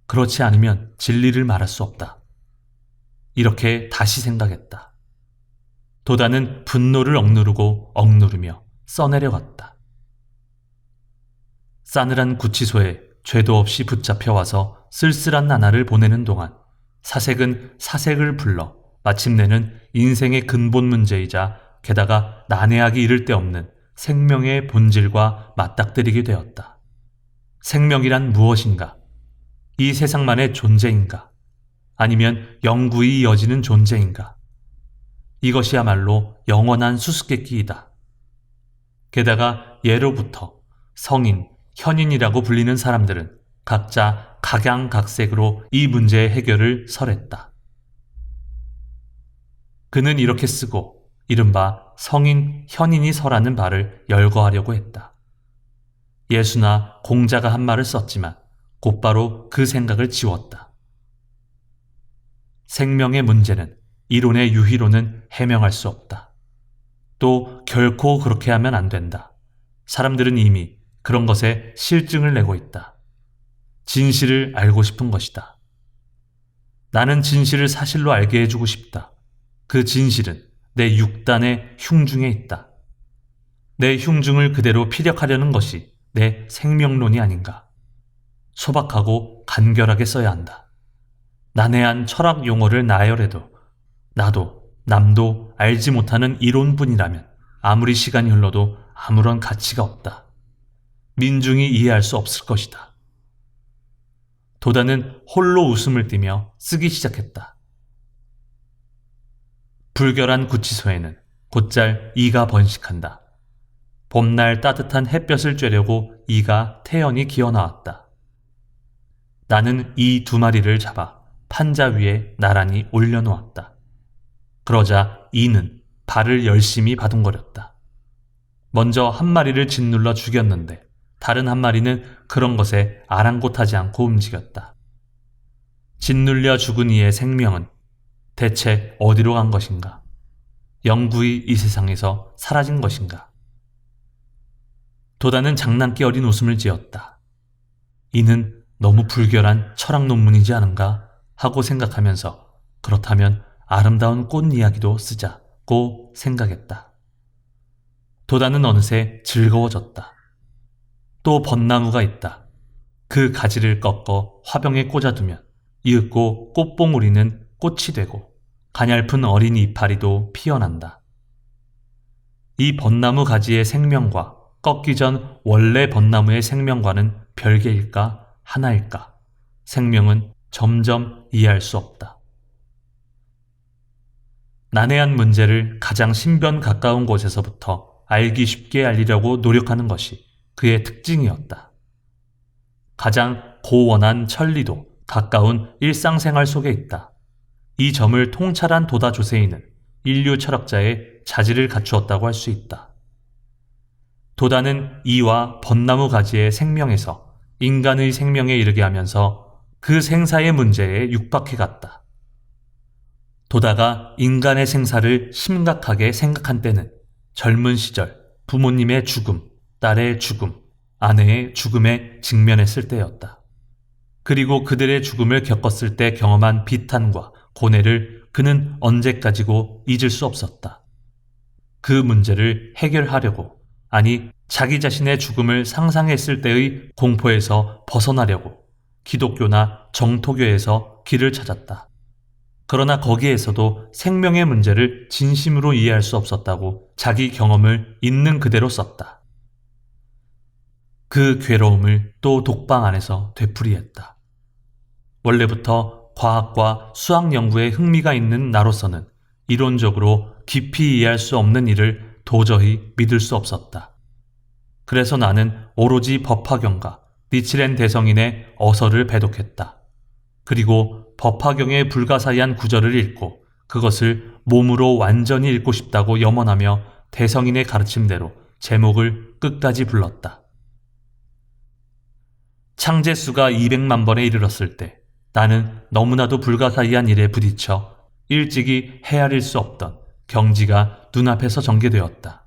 그렇지 않으면 진리를 말할 수 없다. 이렇게 다시 생각했다. 도다는 분노를 억누르며 써내려갔다. 싸늘한 구치소에 죄도 없이 붙잡혀와서 쓸쓸한 나날을 보내는 동안 사색은 사색을 불러 마침내는 인생의 근본 문제이자 게다가 난해하기 이를 데 없는 생명의 본질과 맞닥뜨리게 되었다. 생명이란 무엇인가? 이 세상만의 존재인가? 아니면 영구히 이어지는 존재인가? 이것이야말로 영원한 수수께끼이다. 게다가 예로부터 성인, 현인이라고 불리는 사람들은 각자 각양각색으로 이 문제의 해결을 설했다. 그는 이렇게 쓰고 이른바 성인, 현인이 설하는 바를 열거하려고 했다. 예수나 공자가 한 말을 썼지만 곧바로 그 생각을 지웠다. 생명의 문제는 이론의 유희로는 해명할 수 없다. 또 결코 그렇게 하면 안 된다. 사람들은 이미 그런 것에 실증을 내고 있다. 진실을 알고 싶은 것이다. 나는 진실을 사실로 알게 해주고 싶다. 그 진실은 내 육단의 흉중에 있다. 내 흉중을 그대로 피력하려는 것이 내 생명론이 아닌가. 소박하고 간결하게 써야 한다. 난해한 철학 용어를 나열해도 나도 남도 알지 못하는 이론뿐이라면 아무리 시간이 흘러도 아무런 가치가 없다. 민중이 이해할 수 없을 것이다. 도다는 홀로 웃음을 띠며 쓰기 시작했다. 불결한 구치소에는 곧잘 이가 번식한다. 봄날 따뜻한 햇볕을 쬐려고 이가 태연히 기어나왔다. 나는 이 두 마리를 잡아 판자 위에 나란히 올려놓았다. 그러자 이는 발을 열심히 바둥거렸다. 먼저 한 마리를 짓눌러 죽였는데 다른 한 마리는 그런 것에 아랑곳하지 않고 움직였다. 짓눌려 죽은 이의 생명은 대체 어디로 간 것인가? 영구히 이 세상에서 사라진 것인가? 도다는 장난기 어린 웃음을 지었다. 이는 너무 불결한 철학 논문이지 않은가 하고 생각하면서 그렇다면 아름다운 꽃 이야기도 쓰자고 생각했다. 도다는 어느새 즐거워졌다. 또 벚나무가 있다. 그 가지를 꺾어 화병에 꽂아두면 이윽고 꽃봉우리는 꽃이 되고 가냘픈 어린 이파리도 피어난다. 이 벚나무 가지의 생명과 꺾기 전 원래 벚나무의 생명과는 별개일까 하나일까? 생명은 점점 이해할 수 없다. 난해한 문제를 가장 신변 가까운 곳에서부터 알기 쉽게 알리려고 노력하는 것이 그의 특징이었다. 가장 고원한 천리도 가까운 일상생활 속에 있다. 이 점을 통찰한 도다 조세이는 인류 철학자의 자질을 갖추었다고 할 수 있다. 도다는 이와 벚나무 가지의 생명에서 인간의 생명에 이르게 하면서 그 생사의 문제에 육박해 갔다. 도다가 인간의 생사를 심각하게 생각한 때는 젊은 시절 부모님의 죽음, 딸의 죽음, 아내의 죽음에 직면했을 때였다. 그리고 그들의 죽음을 겪었을 때 경험한 비탄과 고뇌를 그는 언제까지고 잊을 수 없었다. 그 문제를 해결하려고, 아니 자기 자신의 죽음을 상상했을 때의 공포에서 벗어나려고 기독교나 정토교에서 길을 찾았다. 그러나 거기에서도 생명의 문제를 진심으로 이해할 수 없었다고 자기 경험을 있는 그대로 썼다. 그 괴로움을 또 독방 안에서 되풀이했다. 원래부터 과학과 수학 연구에 흥미가 있는 나로서는 이론적으로 깊이 이해할 수 없는 일을 도저히 믿을 수 없었다. 그래서 나는 오로지 법화경과 니치렌 대성인의 어서를 배독했다. 그리고 법화경의 불가사의한 구절을 읽고 그것을 몸으로 완전히 읽고 싶다고 염원하며 대성인의 가르침대로 제목을 끝까지 불렀다. 창제수가 200만 번에 이르렀을 때 나는 너무나도 불가사의한 일에 부딪혀 일찍이 헤아릴 수 없던 경지가 눈앞에서 전개되었다.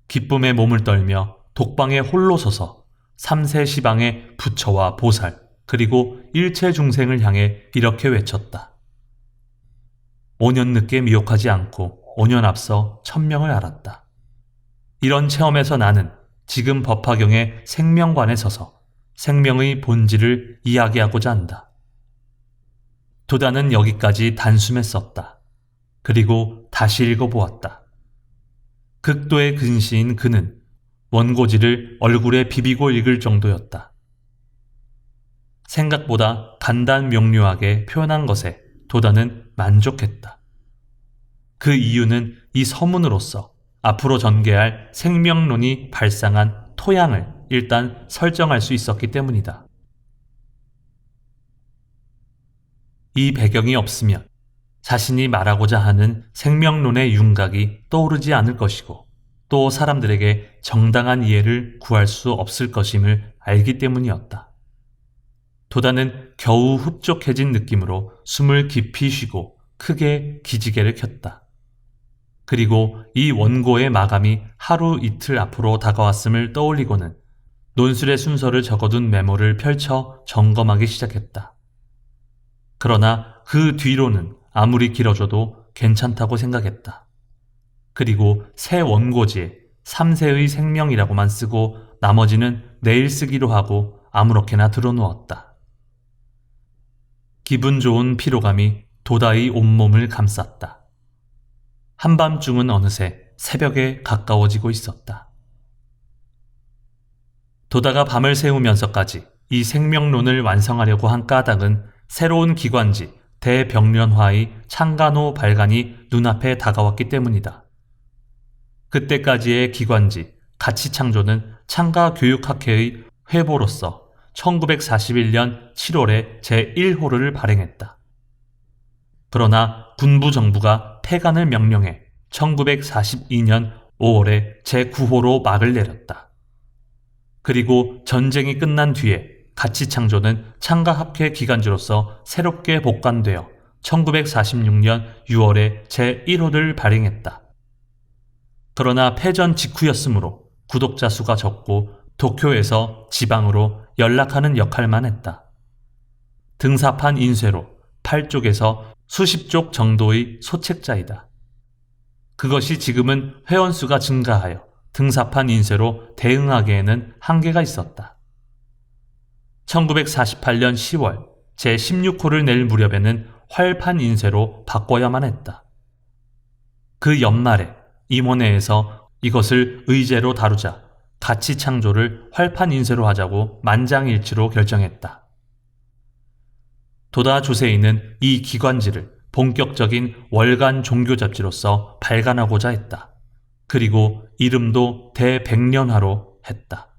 기쁨에 몸을 떨며 독방에 홀로 서서 삼세 시방의 부처와 보살 그리고 일체 중생을 향해 이렇게 외쳤다. 5년 늦게 미혹하지 않고 5년 앞서 천명을 알았다. 이런 체험에서 나는 지금 법화경의 생명관에 서서 생명의 본질을 이야기하고자 한다. 도다는 여기까지 단숨에 썼다. 그리고 다시 읽어보았다. 극도의 근시인 그는 원고지를 얼굴에 비비고 읽을 정도였다. 생각보다 간단 명료하게 표현한 것에 도다는 만족했다. 그 이유는 이 서문으로서 앞으로 전개할 생명론이 발상한 토양을 일단 설정할 수 있었기 때문이다. 이 배경이 없으면 자신이 말하고자 하는 생명론의 윤곽이 떠오르지 않을 것이고 또 사람들에게 정당한 이해를 구할 수 없을 것임을 알기 때문이었다. 도다는 겨우 흡족해진 느낌으로 숨을 깊이 쉬고 크게 기지개를 켰다. 그리고 이 원고의 마감이 하루 이틀 앞으로 다가왔음을 떠올리고는 논술의 순서를 적어둔 메모를 펼쳐 점검하기 시작했다. 그러나 그 뒤로는 아무리 길어져도 괜찮다고 생각했다. 그리고 새 원고지에 3세의 생명이라고만 쓰고 나머지는 내일 쓰기로 하고 아무렇게나 들어놓았다. 기분 좋은 피로감이 도다의 온몸을 감쌌다. 한밤중은 어느새 새벽에 가까워지고 있었다. 도다가 밤을 새우면서까지 이 생명론을 완성하려고 한 까닭은 새로운 기관지 대병련화의 창간호 발간이 눈앞에 다가왔기 때문이다. 그때까지의 기관지 가치창조는 창가교육학회의 회보로서 1941년 7월에 제1호를 발행했다. 그러나 군부 정부가 폐간을 명령해 1942년 5월에 제9호로 막을 내렸다. 그리고 전쟁이 끝난 뒤에 가치창조는 창가학회 기관지로서 새롭게 복관되어 1946년 6월에 제1호를 발행했다. 그러나 패전 직후였으므로 구독자 수가 적고 도쿄에서 지방으로 연락하는 역할만 했다. 등사판 인쇄로 8쪽에서 수십 쪽 정도의 소책자이다. 그것이 지금은 회원수가 증가하여 등사판 인쇄로 대응하기에는 한계가 있었다. 1948년 10월 제16호를 낼 무렵에는 활판 인쇄로 바꿔야만 했다. 그 연말에 임원회에서 이것을 의제로 다루자 가치 창조를 활판 인쇄로 하자고 만장일치로 결정했다. 도다 조세이는 이 기관지를 본격적인 월간 종교 잡지로서 발간하고자 했다. 그리고 이름도 대백년화로 했다.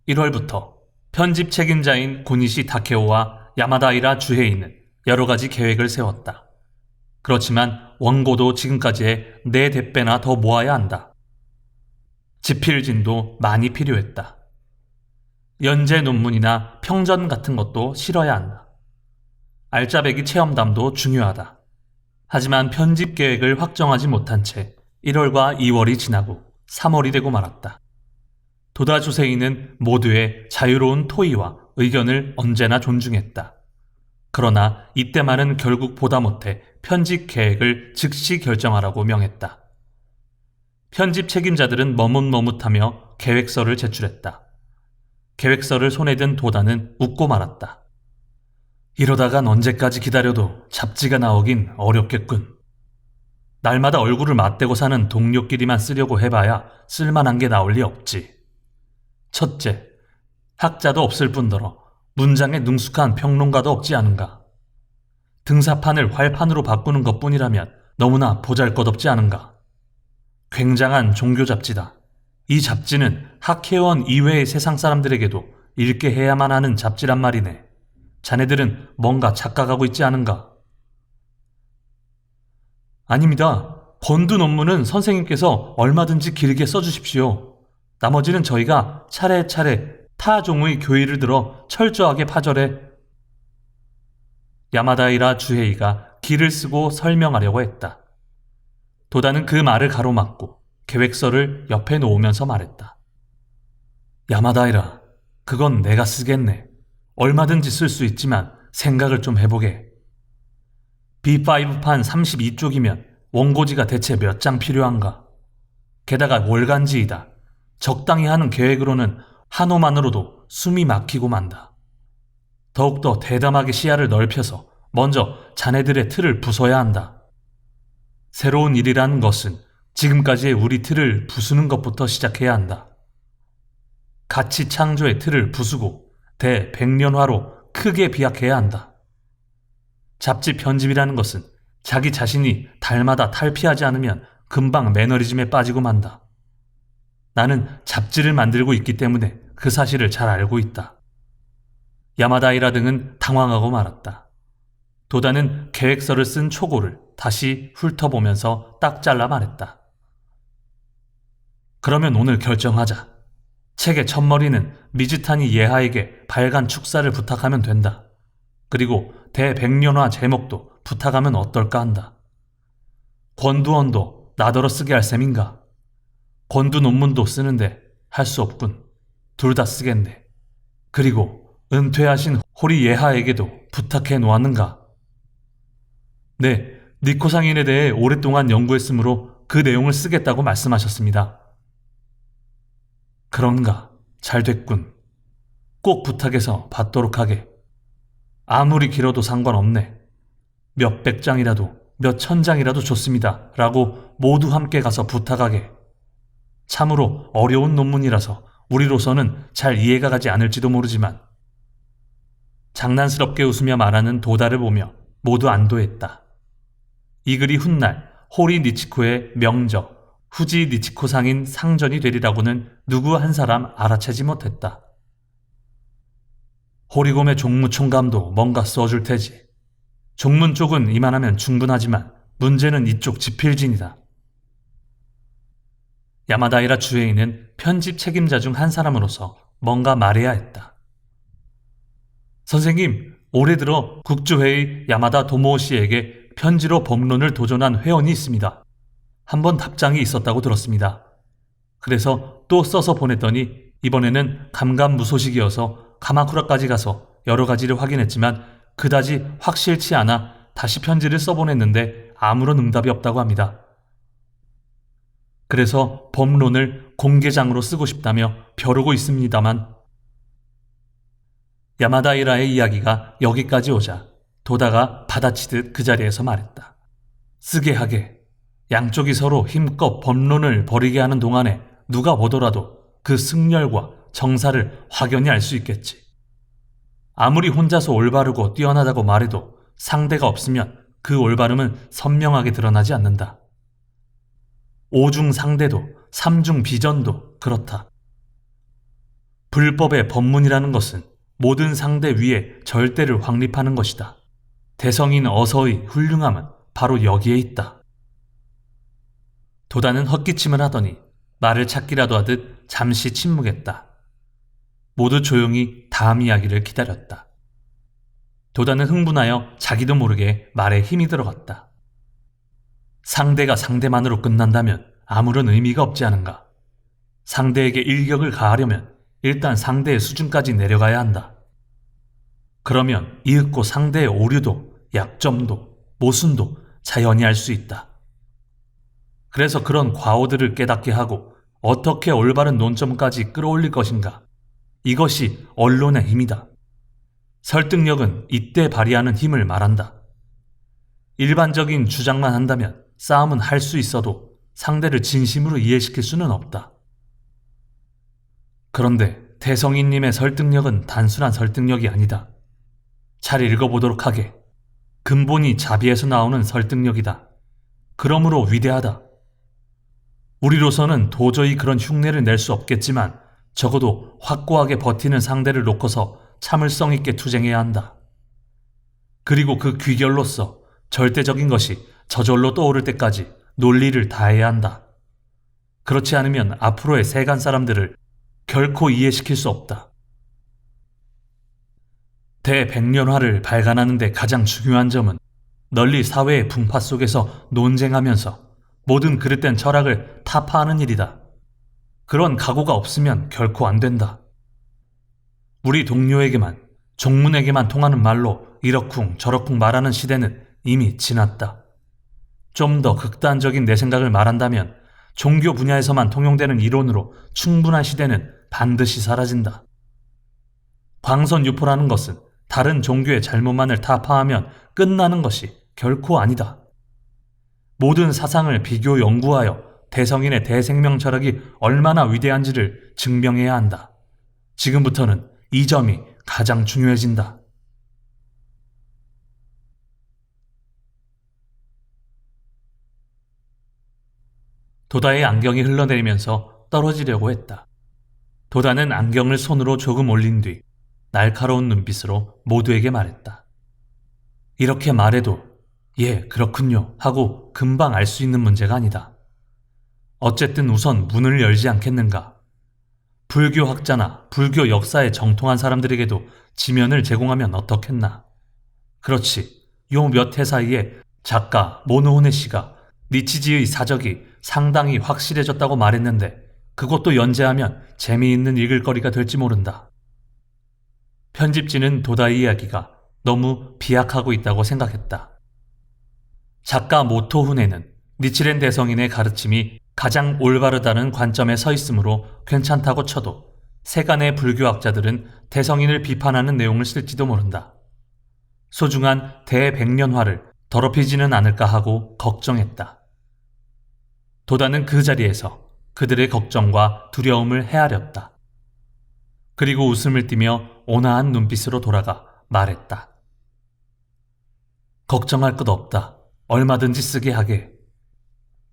1월부터 편집 책임자인 고니시 다케오와 야마다이라 주헤이는 여러 가지 계획을 세웠다. 그렇지만 원고도 지금까지의 4대배나 더 모아야 한다. 집필진도 많이 필요했다. 연재 논문이나 평전 같은 것도 실어야 한다. 알짜배기 체험담도 중요하다. 하지만 편집 계획을 확정하지 못한 채 1월과 2월이 지나고 3월이 되고 말았다. 도다 조세이는 모두의 자유로운 토의와 의견을 언제나 존중했다. 그러나 이때만은 결국 보다 못해 편집 계획을 즉시 결정하라고 명했다. 편집 책임자들은 머뭇머뭇하며 계획서를 제출했다. 계획서를 손에 든 도다는 웃고 말았다. 이러다간 언제까지 기다려도 잡지가 나오긴 어렵겠군. 날마다 얼굴을 맞대고 사는 동료끼리만 쓰려고 해봐야 쓸만한 게 나올 리 없지. 첫째, 학자도 없을 뿐더러 문장에 능숙한 평론가도 없지 않은가. 등사판을 활판으로 바꾸는 것뿐이라면 너무나 보잘것없지 않은가. 굉장한 종교 잡지다. 이 잡지는 학회원 이외의 세상 사람들에게도 읽게 해야만 하는 잡지란 말이네. 자네들은 뭔가 착각하고 있지 않은가? 아닙니다. 권두 논문은 선생님께서 얼마든지 길게 써주십시오. 나머지는 저희가 차례차례 타 종의 교의를 들어 철저하게 파절해. 야마다이라 주헤이가 기를 쓰고 설명하려고 했다. 도다는 그 말을 가로막고 계획서를 옆에 놓으면서 말했다. 야마다이라, 그건 내가 쓰겠네. 얼마든지 쓸 수 있지만 생각을 좀 해보게. B5판 32쪽이면 원고지가 대체 몇 장 필요한가? 게다가 월간지이다. 적당히 하는 계획으로는 한 호만으로도 숨이 막히고 만다. 더욱더 대담하게 시야를 넓혀서 먼저 자네들의 틀을 부숴야 한다. 새로운 일이라는 것은 지금까지의 우리 틀을 부수는 것부터 시작해야 한다. 가치 창조의 틀을 부수고 대백년화로 크게 비약해야 한다. 잡지 편집이라는 것은 자기 자신이 달마다 탈피하지 않으면 금방 매너리즘에 빠지고 만다. 나는 잡지를 만들고 있기 때문에 그 사실을 잘 알고 있다. 야마다이라 등은 당황하고 말았다. 도다는 계획서를 쓴 초고를 다시 훑어보면서 딱 잘라 말했다. 그러면 오늘 결정하자. 책의 첫머리는 미즈타니 예하에게 발간 축사를 부탁하면 된다. 그리고 대백년화 제목도 부탁하면 어떨까 한다. 권두원도 나더러 쓰게 할 셈인가? 권두 논문도 쓰는데 할 수 없군. 둘 다 쓰겠네. 그리고 은퇴하신 호리 예하에게도 부탁해 놓았는가? 네, 니코상인에 대해 오랫동안 연구했으므로 그 내용을 쓰겠다고 말씀하셨습니다. 그런가? 잘 됐군. 꼭 부탁해서 받도록 하게. 아무리 길어도 상관없네. 몇백 장이라도 몇천 장이라도 좋습니다. 라고 모두 함께 가서 부탁하게. 참으로 어려운 논문이라서 우리로서는 잘 이해가 가지 않을지도 모르지만 장난스럽게 웃으며 말하는 도다를 보며 모두 안도했다. 이 글이 훗날 호리 니치코의 명저 후지 니치코상인 상전이 되리라고는 누구 한 사람 알아채지 못했다. 호리곰의 종무총감도 뭔가 써줄 테지. 종문 쪽은 이만하면 충분하지만 문제는 이쪽 집필진이다. 야마다이라 주헤이는 편집 책임자 중 한 사람으로서 뭔가 말해야 했다. 선생님, 올해 들어 국조회의 야마다 도모오 씨에게 편지로 법론을 도전한 회원이 있습니다. 한번 답장이 있었다고 들었습니다. 그래서 또 써서 보냈더니 이번에는 감감무소식이어서 가마쿠라까지 가서 여러 가지를 확인했지만 그다지 확실치 않아 다시 편지를 써보냈는데 아무런 응답이 없다고 합니다. 그래서 법론을 공개장으로 쓰고 싶다며 벼르고 있습니다만 야마다 이라의 이야기가 여기까지 오자 도다가 받아치듯 그 자리에서 말했다. 쓰게 하게. 양쪽이 서로 힘껏 법론을 벌이게 하는 동안에 누가 보더라도 그 승열과 정사를 확연히 알 수 있겠지. 아무리 혼자서 올바르고 뛰어나다고 말해도 상대가 없으면 그 올바름은 선명하게 드러나지 않는다. 오중 상대도 삼중 비전도 그렇다. 불법의 법문이라는 것은 모든 상대 위에 절대를 확립하는 것이다. 대성인 어서의 훌륭함은 바로 여기에 있다. 도다는 헛기침을 하더니 말을 찾기라도 하듯 잠시 침묵했다. 모두 조용히 다음 이야기를 기다렸다. 도다는 흥분하여 자기도 모르게 말에 힘이 들어갔다. 상대가 상대만으로 끝난다면 아무런 의미가 없지 않은가. 상대에게 일격을 가하려면 일단 상대의 수준까지 내려가야 한다. 그러면 이윽고 상대의 오류도 약점도 모순도 자연히 알 수 있다. 그래서 그런 과오들을 깨닫게 하고 어떻게 올바른 논점까지 끌어올릴 것인가. 이것이 언론의 힘이다. 설득력은 이때 발휘하는 힘을 말한다. 일반적인 주장만 한다면 싸움은 할 수 있어도 상대를 진심으로 이해시킬 수는 없다. 그런데 대성인님의 설득력은 단순한 설득력이 아니다. 잘 읽어보도록 하게. 근본이 자비에서 나오는 설득력이다. 그러므로 위대하다. 우리로서는 도저히 그런 흉내를 낼 수 없겠지만 적어도 확고하게 버티는 상대를 놓고서 참을성 있게 투쟁해야 한다. 그리고 그 귀결로서 절대적인 것이 저절로 떠오를 때까지 논리를 다해야 한다. 그렇지 않으면 앞으로의 세간 사람들을 결코 이해시킬 수 없다. 대백년화를 발간하는 데 가장 중요한 점은 널리 사회의 분파 속에서 논쟁하면서 모든 그릇된 철학을 타파하는 일이다. 그런 각오가 없으면 결코 안 된다. 우리 동료에게만, 종문에게만 통하는 말로 이러쿵 저러쿵 말하는 시대는 이미 지났다. 좀 더 극단적인 내 생각을 말한다면 종교 분야에서만 통용되는 이론으로 충분한 시대는 반드시 사라진다. 광선유포라는 것은 다른 종교의 잘못만을 타파하면 끝나는 것이 결코 아니다. 모든 사상을 비교 연구하여 대성인의 대생명 철학이 얼마나 위대한지를 증명해야 한다. 지금부터는 이 점이 가장 중요해진다. 도다의 안경이 흘러내리면서 떨어지려고 했다. 도다는 안경을 손으로 조금 올린 뒤 날카로운 눈빛으로 모두에게 말했다. 이렇게 말해도 예, 그렇군요 하고 금방 알 수 있는 문제가 아니다. 어쨌든 우선 문을 열지 않겠는가. 불교학자나 불교 역사에 정통한 사람들에게도 지면을 제공하면 어떻겠나. 그렇지, 요 몇 해 사이에 작가 모노호네 씨가 니치지의 사적이 상당히 확실해졌다고 말했는데 그것도 연재하면 재미있는 읽을거리가 될지 모른다. 편집진은 도다의 이야기가 너무 비약하고 있다고 생각했다. 작가 모토훈에는 니치렌 대성인의 가르침이 가장 올바르다는 관점에 서 있으므로 괜찮다고 쳐도 세간의 불교학자들은 대성인을 비판하는 내용을 쓸지도 모른다. 소중한 대백년화를 더럽히지는 않을까 하고 걱정했다. 도다는 그 자리에서 그들의 걱정과 두려움을 헤아렸다. 그리고 웃음을 띠며 온화한 눈빛으로 돌아가 말했다. 걱정할 것 없다. 얼마든지 쓰게 하게.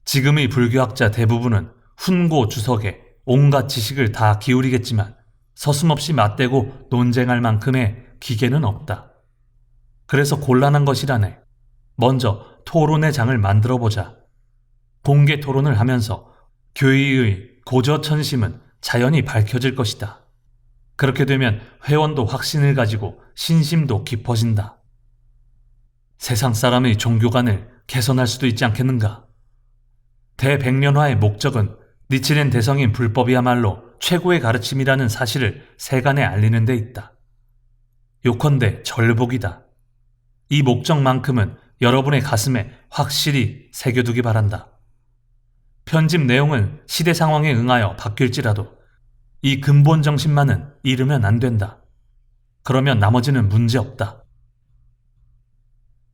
지금의 불교학자 대부분은 훈고 주석에 온갖 지식을 다 기울이겠지만 서슴없이 맞대고 논쟁할 만큼의 기계는 없다. 그래서 곤란한 것이라네. 먼저 토론의 장을 만들어보자. 공개 토론을 하면서 교의의 고저천심은 자연히 밝혀질 것이다. 그렇게 되면 회원도 확신을 가지고 신심도 깊어진다. 세상 사람의 종교관을 개선할 수도 있지 않겠는가? 대백년화의 목적은 니치렌 대성인 불법이야말로 최고의 가르침이라는 사실을 세간에 알리는 데 있다. 요컨대 절복이다. 이 목적만큼은 여러분의 가슴에 확실히 새겨두기 바란다. 편집 내용은 시대 상황에 응하여 바뀔지라도 이 근본 정신만은 잃으면 안 된다. 그러면 나머지는 문제없다.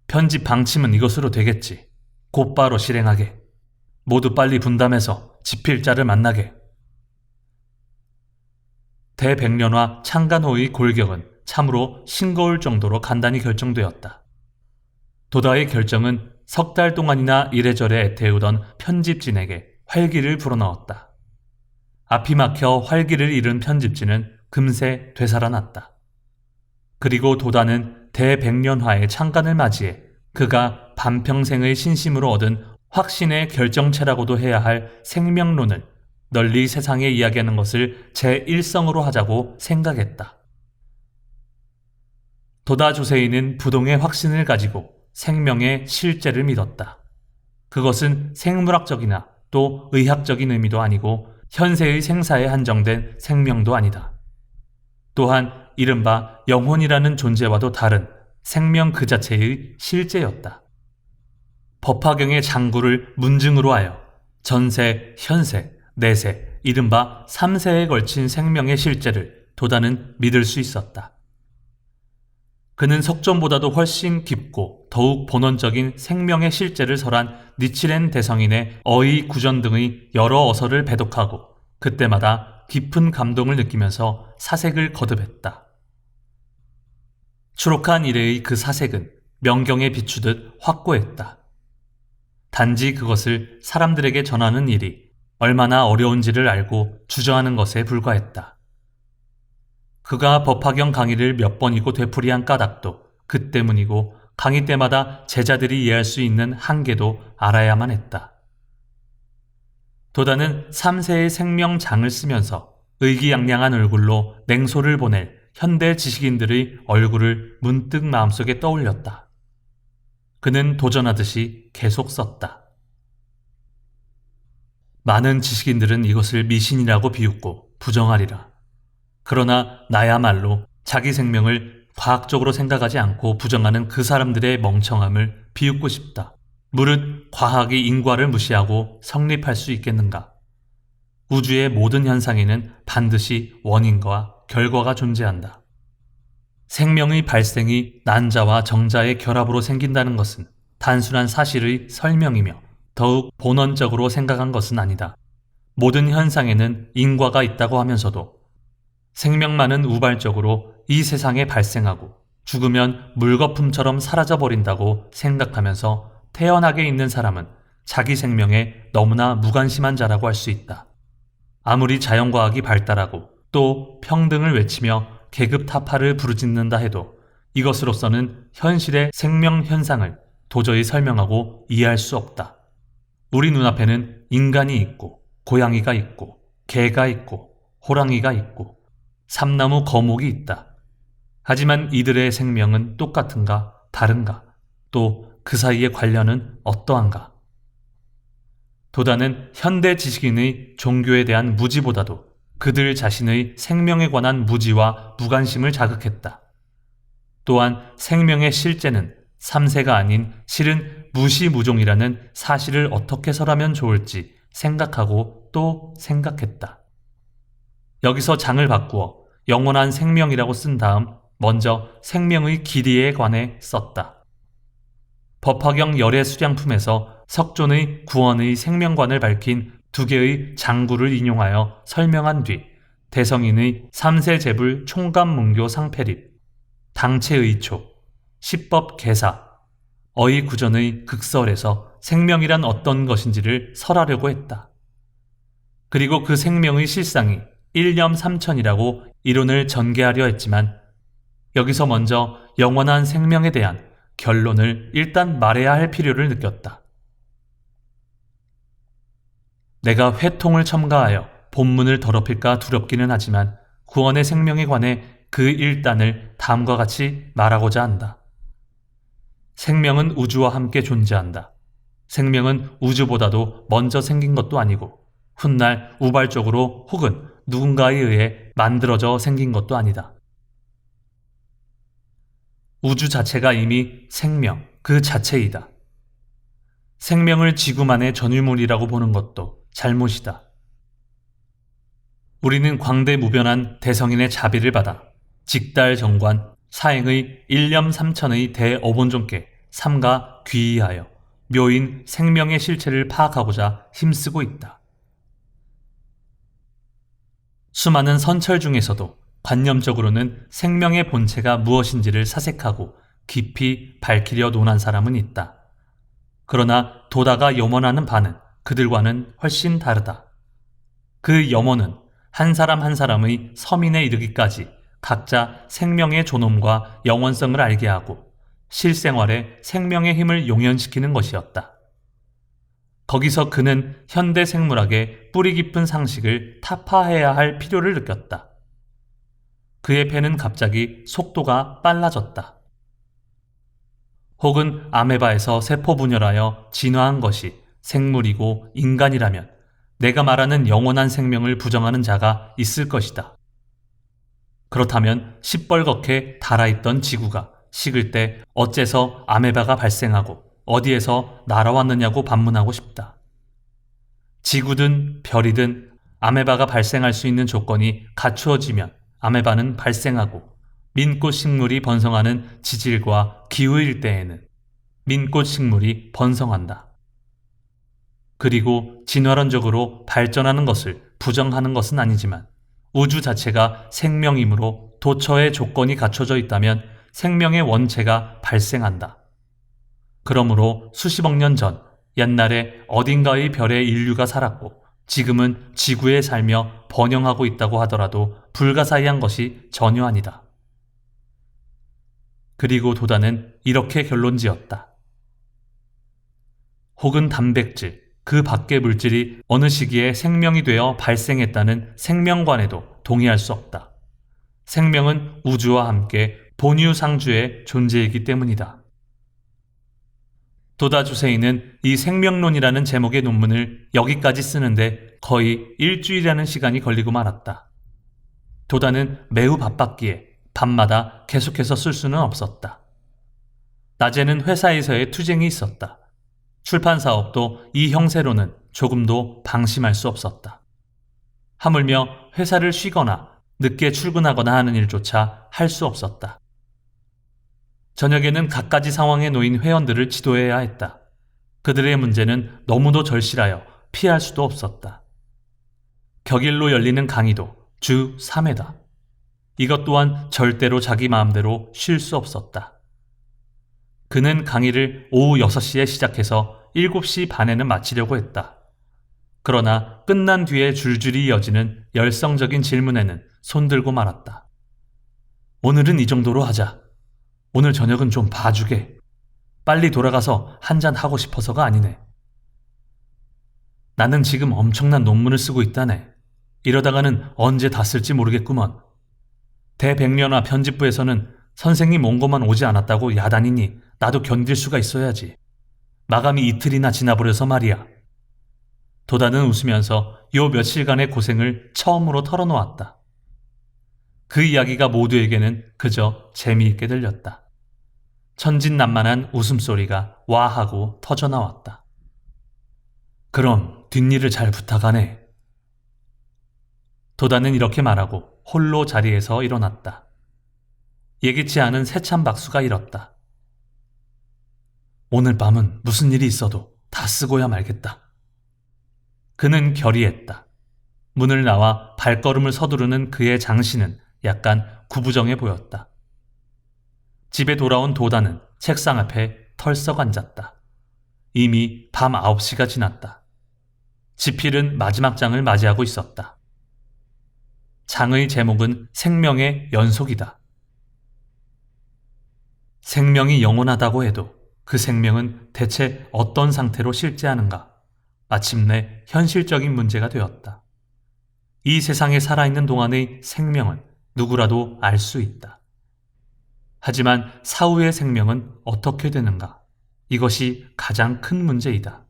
편집 방침은 이것으로 되겠지. 곧바로 실행하게. 모두 빨리 분담해서 집필자를 만나게. 대백년화 창간호의 골격은 참으로 싱거울 정도로 간단히 결정되었다. 도다의 결정은 석 달 동안이나 이래저래 애태우던 편집진에게 활기를 불어넣었다. 앞이 막혀 활기를 잃은 편집진은 금세 되살아났다. 그리고 도다는 대백년화의 창간을 맞이해 그가 반평생의 신심으로 얻은 확신의 결정체라고도 해야 할 생명론을 널리 세상에 이야기하는 것을 제1성으로 하자고 생각했다. 도다 조세이는 부동의 확신을 가지고 생명의 실제를 믿었다. 그것은 생물학적이나 또 의학적인 의미도 아니고 현세의 생사에 한정된 생명도 아니다. 또한 이른바 영혼이라는 존재와도 다른 생명 그 자체의 실제였다. 법화경의 장구를 문증으로 하여 전세, 현세, 내세, 이른바 3세에 걸친 생명의 실제를 도다는 믿을 수 있었다. 그는 석존보다도 훨씬 깊고 더욱 본원적인 생명의 실제를 설한 니치렌 대성인의 어의 구전 등의 여러 어서를 배독하고 그때마다 깊은 감동을 느끼면서 사색을 거듭했다. 추록한 이래의 그 사색은 명경에 비추듯 확고했다. 단지 그것을 사람들에게 전하는 일이 얼마나 어려운지를 알고 주저하는 것에 불과했다. 그가 법화경 강의를 몇 번이고 되풀이한 까닭도 그 때문이고 강의 때마다 제자들이 이해할 수 있는 한계도 알아야만 했다. 도다는 3세의 생명장을 쓰면서 의기양양한 얼굴로 냉소를 보낼 현대 지식인들의 얼굴을 문득 마음속에 떠올렸다. 그는 도전하듯이 계속 썼다. 많은 지식인들은 이것을 미신이라고 비웃고 부정하리라. 그러나 나야말로 자기 생명을 과학적으로 생각하지 않고 부정하는 그 사람들의 멍청함을 비웃고 싶다. 무릇 과학이 인과를 무시하고 성립할 수 있겠는가? 우주의 모든 현상에는 반드시 원인과 결과가 존재한다. 생명의 발생이 난자와 정자의 결합으로 생긴다는 것은 단순한 사실의 설명이며 더욱 본원적으로 생각한 것은 아니다. 모든 현상에는 인과가 있다고 하면서도 생명만은 우발적으로 이 세상에 발생하고 죽으면 물거품처럼 사라져버린다고 생각하면서 태연하게 있는 사람은 자기 생명에 너무나 무관심한 자라고 할 수 있다. 아무리 자연과학이 발달하고 또 평등을 외치며 계급 타파를 부르짖는다 해도 이것으로서는 현실의 생명 현상을 도저히 설명하고 이해할 수 없다. 우리 눈앞에는 인간이 있고 고양이가 있고 개가 있고 호랑이가 있고 삼나무 거목이 있다. 하지만 이들의 생명은 똑같은가 다른가? 또 그 사이의 관련은 어떠한가? 도다는 현대 지식인의 종교에 대한 무지보다도 그들 자신의 생명에 관한 무지와 무관심을 자극했다. 또한 생명의 실제는 3세가 아닌 실은 무시무종이라는 사실을 어떻게 설하면 좋을지 생각하고 또 생각했다. 여기서 장을 바꾸어 영원한 생명이라고 쓴 다음 먼저 생명의 길이에 관해 썼다. 법화경 열애 수량품에서 석존의 구원의 생명관을 밝힌 두 개의 장구를 인용하여 설명한 뒤 대성인의 3세 제불 총감문교 상패립, 당체의초, 시법 개사, 어의구전의 극설에서 생명이란 어떤 것인지를 설하려고 했다. 그리고 그 생명의 실상이 일념삼천이라고 이론을 전개하려 했지만 여기서 먼저 영원한 생명에 대한 결론을 일단 말해야 할 필요를 느꼈다. 내가 회통을 첨가하여 본문을 더럽힐까 두렵기는 하지만 구원의 생명에 관해 그 일단을 다음과 같이 말하고자 한다. 생명은 우주와 함께 존재한다. 생명은 우주보다도 먼저 생긴 것도 아니고 훗날 우발적으로 혹은 누군가에 의해 만들어져 생긴 것도 아니다. 우주 자체가 이미 생명, 그 자체이다. 생명을 지구만의 전유물이라고 보는 것도 잘못이다. 우리는 광대무변한 대성인의 자비를 받아 직달정관 사행의 일념삼천의 대어본종께 삼가 귀의하여 묘인 생명의 실체를 파악하고자 힘쓰고 있다. 수많은 선철 중에서도 관념적으로는 생명의 본체가 무엇인지를 사색하고 깊이 밝히려 논한 사람은 있다. 그러나 도다가 염원하는 바는 그들과는 훨씬 다르다. 그 염원은 한 사람 한 사람의 서민에 이르기까지 각자 생명의 존엄과 영원성을 알게 하고 실생활에 생명의 힘을 용연시키는 것이었다. 거기서 그는 현대 생물학의 뿌리 깊은 상식을 타파해야 할 필요를 느꼈다. 그의 폐는 갑자기 속도가 빨라졌다. 혹은 아메바에서 세포 분열하여 진화한 것이 생물이고 인간이라면 내가 말하는 영원한 생명을 부정하는 자가 있을 것이다. 그렇다면 시뻘겋게 닳아있던 지구가 식을 때 어째서 아메바가 발생하고 어디에서 날아왔느냐고 반문하고 싶다. 지구든 별이든 아메바가 발생할 수 있는 조건이 갖추어지면 아메바는 발생하고 민꽃 식물이 번성하는 지질과 기후일 때에는 민꽃 식물이 번성한다. 그리고 진화론적으로 발전하는 것을 부정하는 것은 아니지만 우주 자체가 생명이므로 도처의 조건이 갖춰져 있다면 생명의 원체가 발생한다. 그러므로 수십억 년 전 옛날에 어딘가의 별에 인류가 살았고 지금은 지구에 살며 번영하고 있다고 하더라도 불가사의한 것이 전혀 아니다. 그리고 도다는 이렇게 결론지었다. 혹은 단백질, 그 밖의 물질이 어느 시기에 생명이 되어 발생했다는 생명관에도 동의할 수 없다. 생명은 우주와 함께 본유상주의 존재이기 때문이다. 도다 주세인은 이 생명론이라는 제목의 논문을 여기까지 쓰는데 거의 일주일이라는 시간이 걸리고 말았다. 도다는 매우 바빴기에 밤마다 계속해서 쓸 수는 없었다. 낮에는 회사에서의 투쟁이 있었다. 출판 사업도 이 형세로는 조금도 방심할 수 없었다. 하물며 회사를 쉬거나 늦게 출근하거나 하는 일조차 할 수 없었다. 저녁에는 갖가지 상황에 놓인 회원들을 지도해야 했다. 그들의 문제는 너무도 절실하여 피할 수도 없었다. 격일로 열리는 강의도 주 3회다. 이것 또한 절대로 자기 마음대로 쉴 수 없었다. 그는 강의를 오후 6시에 시작해서 7시 반에는 마치려고 했다. 그러나 끝난 뒤에 줄줄이 이어지는 열성적인 질문에는 손들고 말았다. 오늘은 이 정도로 하자. 오늘 저녁은 좀 봐주게. 빨리 돌아가서 한잔 하고 싶어서가 아니네. 나는 지금 엄청난 논문을 쓰고 있다네. 이러다가는 언제 다 쓸지 모르겠구먼. 대백년화 편집부에서는 선생님 원고만 오지 않았다고 야단이니 나도 견딜 수가 있어야지. 마감이 이틀이나 지나버려서 말이야. 도다는 웃으면서 요 며칠간의 고생을 처음으로 털어놓았다. 그 이야기가 모두에게는 그저 재미있게 들렸다. 천진난만한 웃음소리가 와하고 터져나왔다. 그럼 뒷일을 잘 부탁하네. 도다는 이렇게 말하고 홀로 자리에서 일어났다. 예기치 않은 세찬 박수가 일었다. 오늘 밤은 무슨 일이 있어도 다 쓰고야 말겠다. 그는 결의했다. 문을 나와 발걸음을 서두르는 그의 장신은 약간 구부정해 보였다. 집에 돌아온 도다는 책상 앞에 털썩 앉았다. 이미 밤 9시가 지났다. 지필은 마지막 장을 맞이하고 있었다. 장의 제목은 생명의 연속이다. 생명이 영원하다고 해도 그 생명은 대체 어떤 상태로 실제하는가? 마침내 현실적인 문제가 되었다. 이 세상에 살아있는 동안의 생명은 누구라도 알 수 있다. 하지만 사후의 생명은 어떻게 되는가? 이것이 가장 큰 문제이다.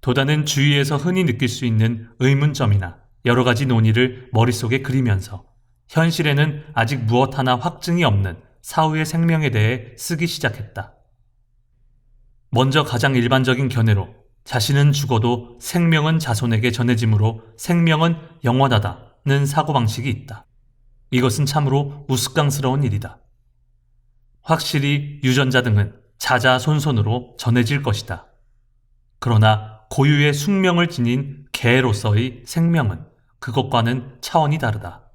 도다는 주위에서 흔히 느낄 수 있는 의문점이나 여러 가지 논의를 머릿속에 그리면서 현실에는 아직 무엇 하나 확증이 없는 사후의 생명에 대해 쓰기 시작했다. 먼저 가장 일반적인 견해로 자신은 죽어도 생명은 자손에게 전해지므로 생명은 영원하다는 사고방식이 있다. 이것은 참으로 우스꽝스러운 일이다. 확실히 유전자 등은 자자손손으로 전해질 것이다. 그러나 고유의 숙명을 지닌 개로서의 생명은 그것과는 차원이 다르다.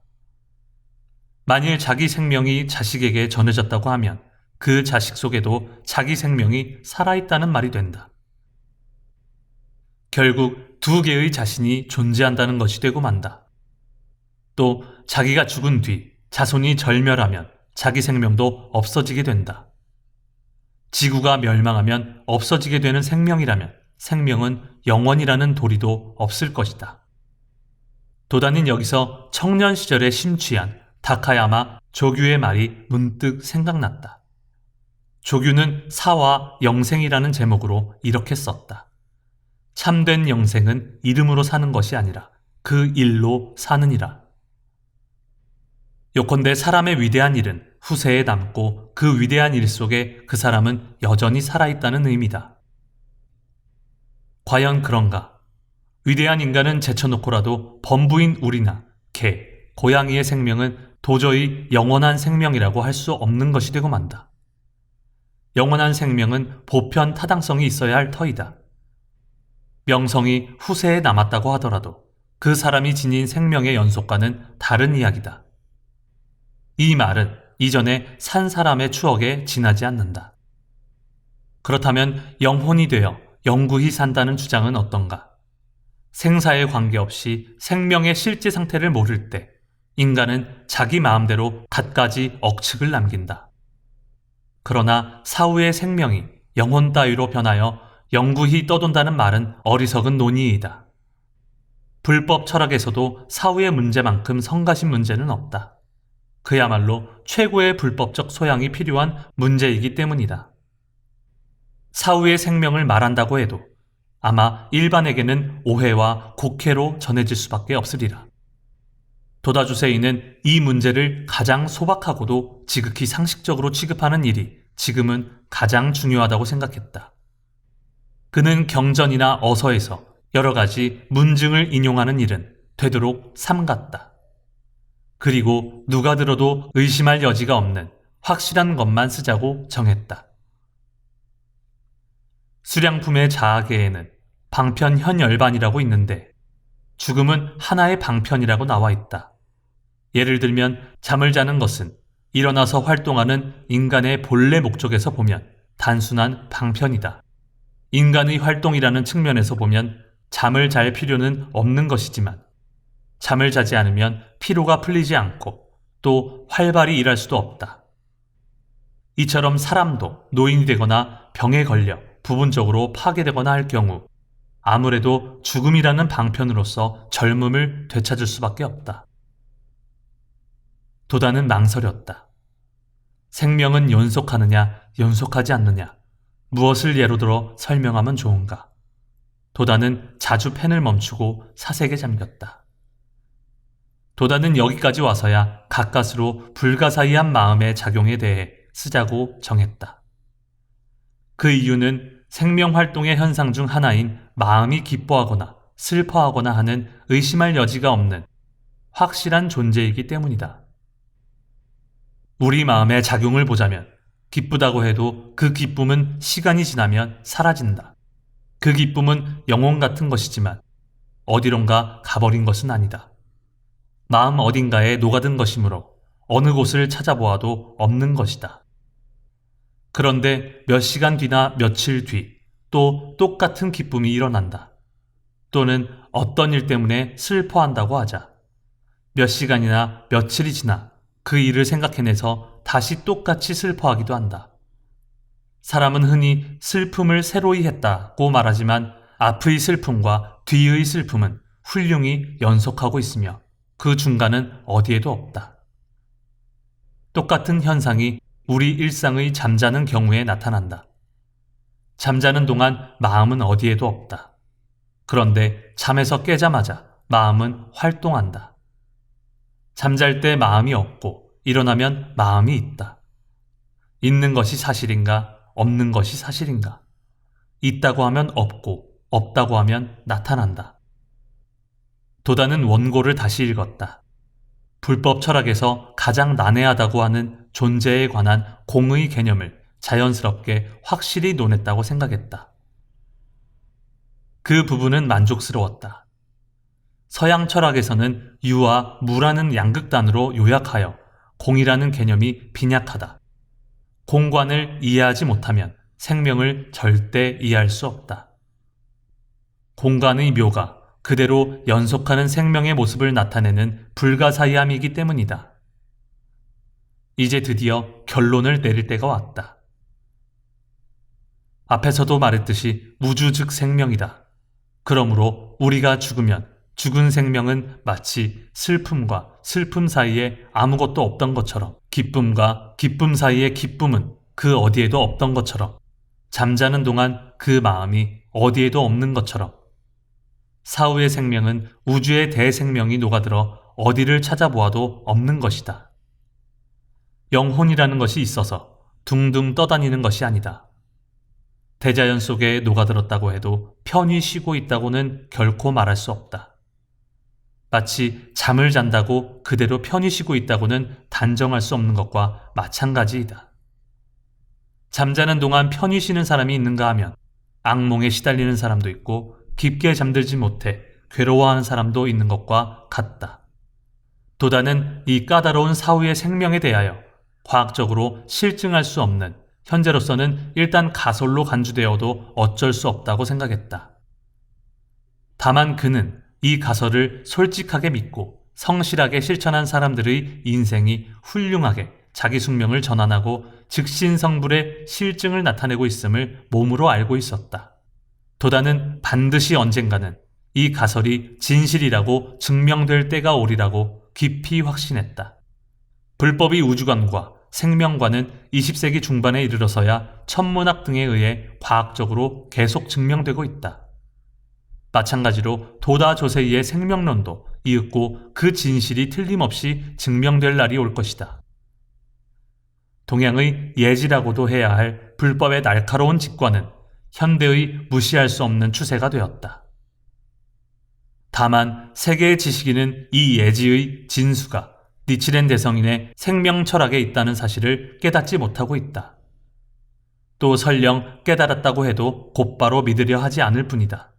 만일 자기 생명이 자식에게 전해졌다고 하면 그 자식 속에도 자기 생명이 살아있다는 말이 된다. 결국 두 개의 자신이 존재한다는 것이 되고 만다. 또 자기가 죽은 뒤 자손이 절멸하면 자기 생명도 없어지게 된다. 지구가 멸망하면 없어지게 되는 생명이라면 생명은 영원이라는 도리도 없을 것이다. 도다는 여기서 청년 시절에 심취한 다카야마 조규의 말이 문득 생각났다. 조규는 사와 영생이라는 제목으로 이렇게 썼다. 참된 영생은 이름으로 사는 것이 아니라 그 일로 사느니라. 요컨대 사람의 위대한 일은 후세에 남고 그 위대한 일 속에 그 사람은 여전히 살아있다는 의미다. 과연 그런가? 위대한 인간은 제쳐놓고라도 범부인 우리나 개, 고양이의 생명은 도저히 영원한 생명이라고 할 수 없는 것이 되고 만다. 영원한 생명은 보편 타당성이 있어야 할 터이다. 명성이 후세에 남았다고 하더라도 그 사람이 지닌 생명의 연속과는 다른 이야기다. 이 말은 이전에 산 사람의 추억에 지나지 않는다. 그렇다면 영혼이 되어 영구히 산다는 주장은 어떤가? 생사에 관계없이 생명의 실제 상태를 모를 때 인간은 자기 마음대로 갖가지 억측을 남긴다. 그러나 사후의 생명이 영혼 따위로 변하여 영구히 떠돈다는 말은 어리석은 논의이다. 불법 철학에서도 사후의 문제만큼 성가신 문제는 없다. 그야말로 최고의 불법적 소양이 필요한 문제이기 때문이다. 사후의 생명을 말한다고 해도 아마 일반에게는 오해와 곡해로 전해질 수밖에 없으리라. 도다주세이는 이 문제를 가장 소박하고도 지극히 상식적으로 취급하는 일이 지금은 가장 중요하다고 생각했다. 그는 경전이나 어서에서 여러 가지 문증을 인용하는 일은 되도록 삼갔다. 그리고 누가 들어도 의심할 여지가 없는 확실한 것만 쓰자고 정했다. 수량품의 자아계에는 방편현열반이라고 있는데 죽음은 하나의 방편이라고 나와 있다. 예를 들면 잠을 자는 것은 일어나서 활동하는 인간의 본래 목적에서 보면 단순한 방편이다. 인간의 활동이라는 측면에서 보면 잠을 잘 필요는 없는 것이지만 잠을 자지 않으면 피로가 풀리지 않고 또 활발히 일할 수도 없다. 이처럼 사람도 노인이 되거나 병에 걸려 부분적으로 파괴되거나 할 경우 아무래도 죽음이라는 방편으로서 젊음을 되찾을 수밖에 없다. 도다는 망설였다. 생명은 연속하느냐 연속하지 않느냐 무엇을 예로 들어 설명하면 좋은가? 도다는 자주 펜을 멈추고 사색에 잠겼다. 도다는 여기까지 와서야 가까스로 불가사의한 마음의 작용에 대해 쓰자고 정했다. 그 이유는 생명활동의 현상 중 하나인 마음이 기뻐하거나 슬퍼하거나 하는 의심할 여지가 없는 확실한 존재이기 때문이다. 우리 마음의 작용을 보자면 기쁘다고 해도 그 기쁨은 시간이 지나면 사라진다. 그 기쁨은 영혼 같은 것이지만 어디론가 가버린 것은 아니다. 마음 어딘가에 녹아든 것이므로 어느 곳을 찾아보아도 없는 것이다. 그런데 몇 시간 뒤나 며칠 뒤 또 똑같은 기쁨이 일어난다. 또는 어떤 일 때문에 슬퍼한다고 하자. 몇 시간이나 며칠이 지나 그 일을 생각해내서 다시 똑같이 슬퍼하기도 한다. 사람은 흔히 슬픔을 새로이 했다고 말하지만 앞의 슬픔과 뒤의 슬픔은 훌륭히 연속하고 있으며 그 중간은 어디에도 없다. 똑같은 현상이 우리 일상의 잠자는 경우에 나타난다. 잠자는 동안 마음은 어디에도 없다. 그런데 잠에서 깨자마자 마음은 활동한다. 잠잘 때 마음이 없고 일어나면 마음이 있다. 있는 것이 사실인가, 없는 것이 사실인가? 있다고 하면 없고, 없다고 하면 나타난다. 도다는 원고를 다시 읽었다. 불법 철학에서 가장 난해하다고 하는 존재에 관한 공의 개념을 자연스럽게 확실히 논했다고 생각했다. 그 부분은 만족스러웠다. 서양 철학에서는 유와 무라는 양극단으로 요약하여 공이라는 개념이 빈약하다. 공관을 이해하지 못하면 생명을 절대 이해할 수 없다. 공간의 묘가 그대로 연속하는 생명의 모습을 나타내는 불가사의함이기 때문이다. 이제 드디어 결론을 내릴 때가 왔다. 앞에서도 말했듯이 무주 즉 생명이다. 그러므로 우리가 죽으면 죽은 생명은 마치 슬픔과 슬픔 사이에 아무것도 없던 것처럼, 기쁨과 기쁨 사이에 기쁨은 그 어디에도 없던 것처럼, 잠자는 동안 그 마음이 어디에도 없는 것처럼, 사후의 생명은 우주의 대생명이 녹아들어 어디를 찾아보아도 없는 것이다. 영혼이라는 것이 있어서 둥둥 떠다니는 것이 아니다. 대자연 속에 녹아들었다고 해도 편히 쉬고 있다고는 결코 말할 수 없다. 마치 잠을 잔다고 그대로 편히 쉬고 있다고는 단정할 수 없는 것과 마찬가지이다. 잠자는 동안 편히 쉬는 사람이 있는가 하면 악몽에 시달리는 사람도 있고 깊게 잠들지 못해 괴로워하는 사람도 있는 것과 같다. 도다는 이 까다로운 사후의 생명에 대하여 과학적으로 실증할 수 없는, 현재로서는 일단 가설로 간주되어도 어쩔 수 없다고 생각했다. 다만 그는 이 가설을 솔직하게 믿고 성실하게 실천한 사람들의 인생이 훌륭하게 자기 숙명을 전환하고 즉신성불의 실증을 나타내고 있음을 몸으로 알고 있었다. 도다는 반드시 언젠가는 이 가설이 진실이라고 증명될 때가 오리라고 깊이 확신했다. 불법의 우주관과 생명관은 20세기 중반에 이르러서야 천문학 등에 의해 과학적으로 계속 증명되고 있다. 마찬가지로 도다 조세이의 생명론도 이윽고 그 진실이 틀림없이 증명될 날이 올 것이다. 동양의 예지라고도 해야 할 불법의 날카로운 직관은 현대의 무시할 수 없는 추세가 되었다. 다만 세계의 지식인은 이 예지의 진수가 니치렌 대성인의 생명 철학에 있다는 사실을 깨닫지 못하고 있다. 또 설령 깨달았다고 해도 곧바로 믿으려 하지 않을 뿐이다.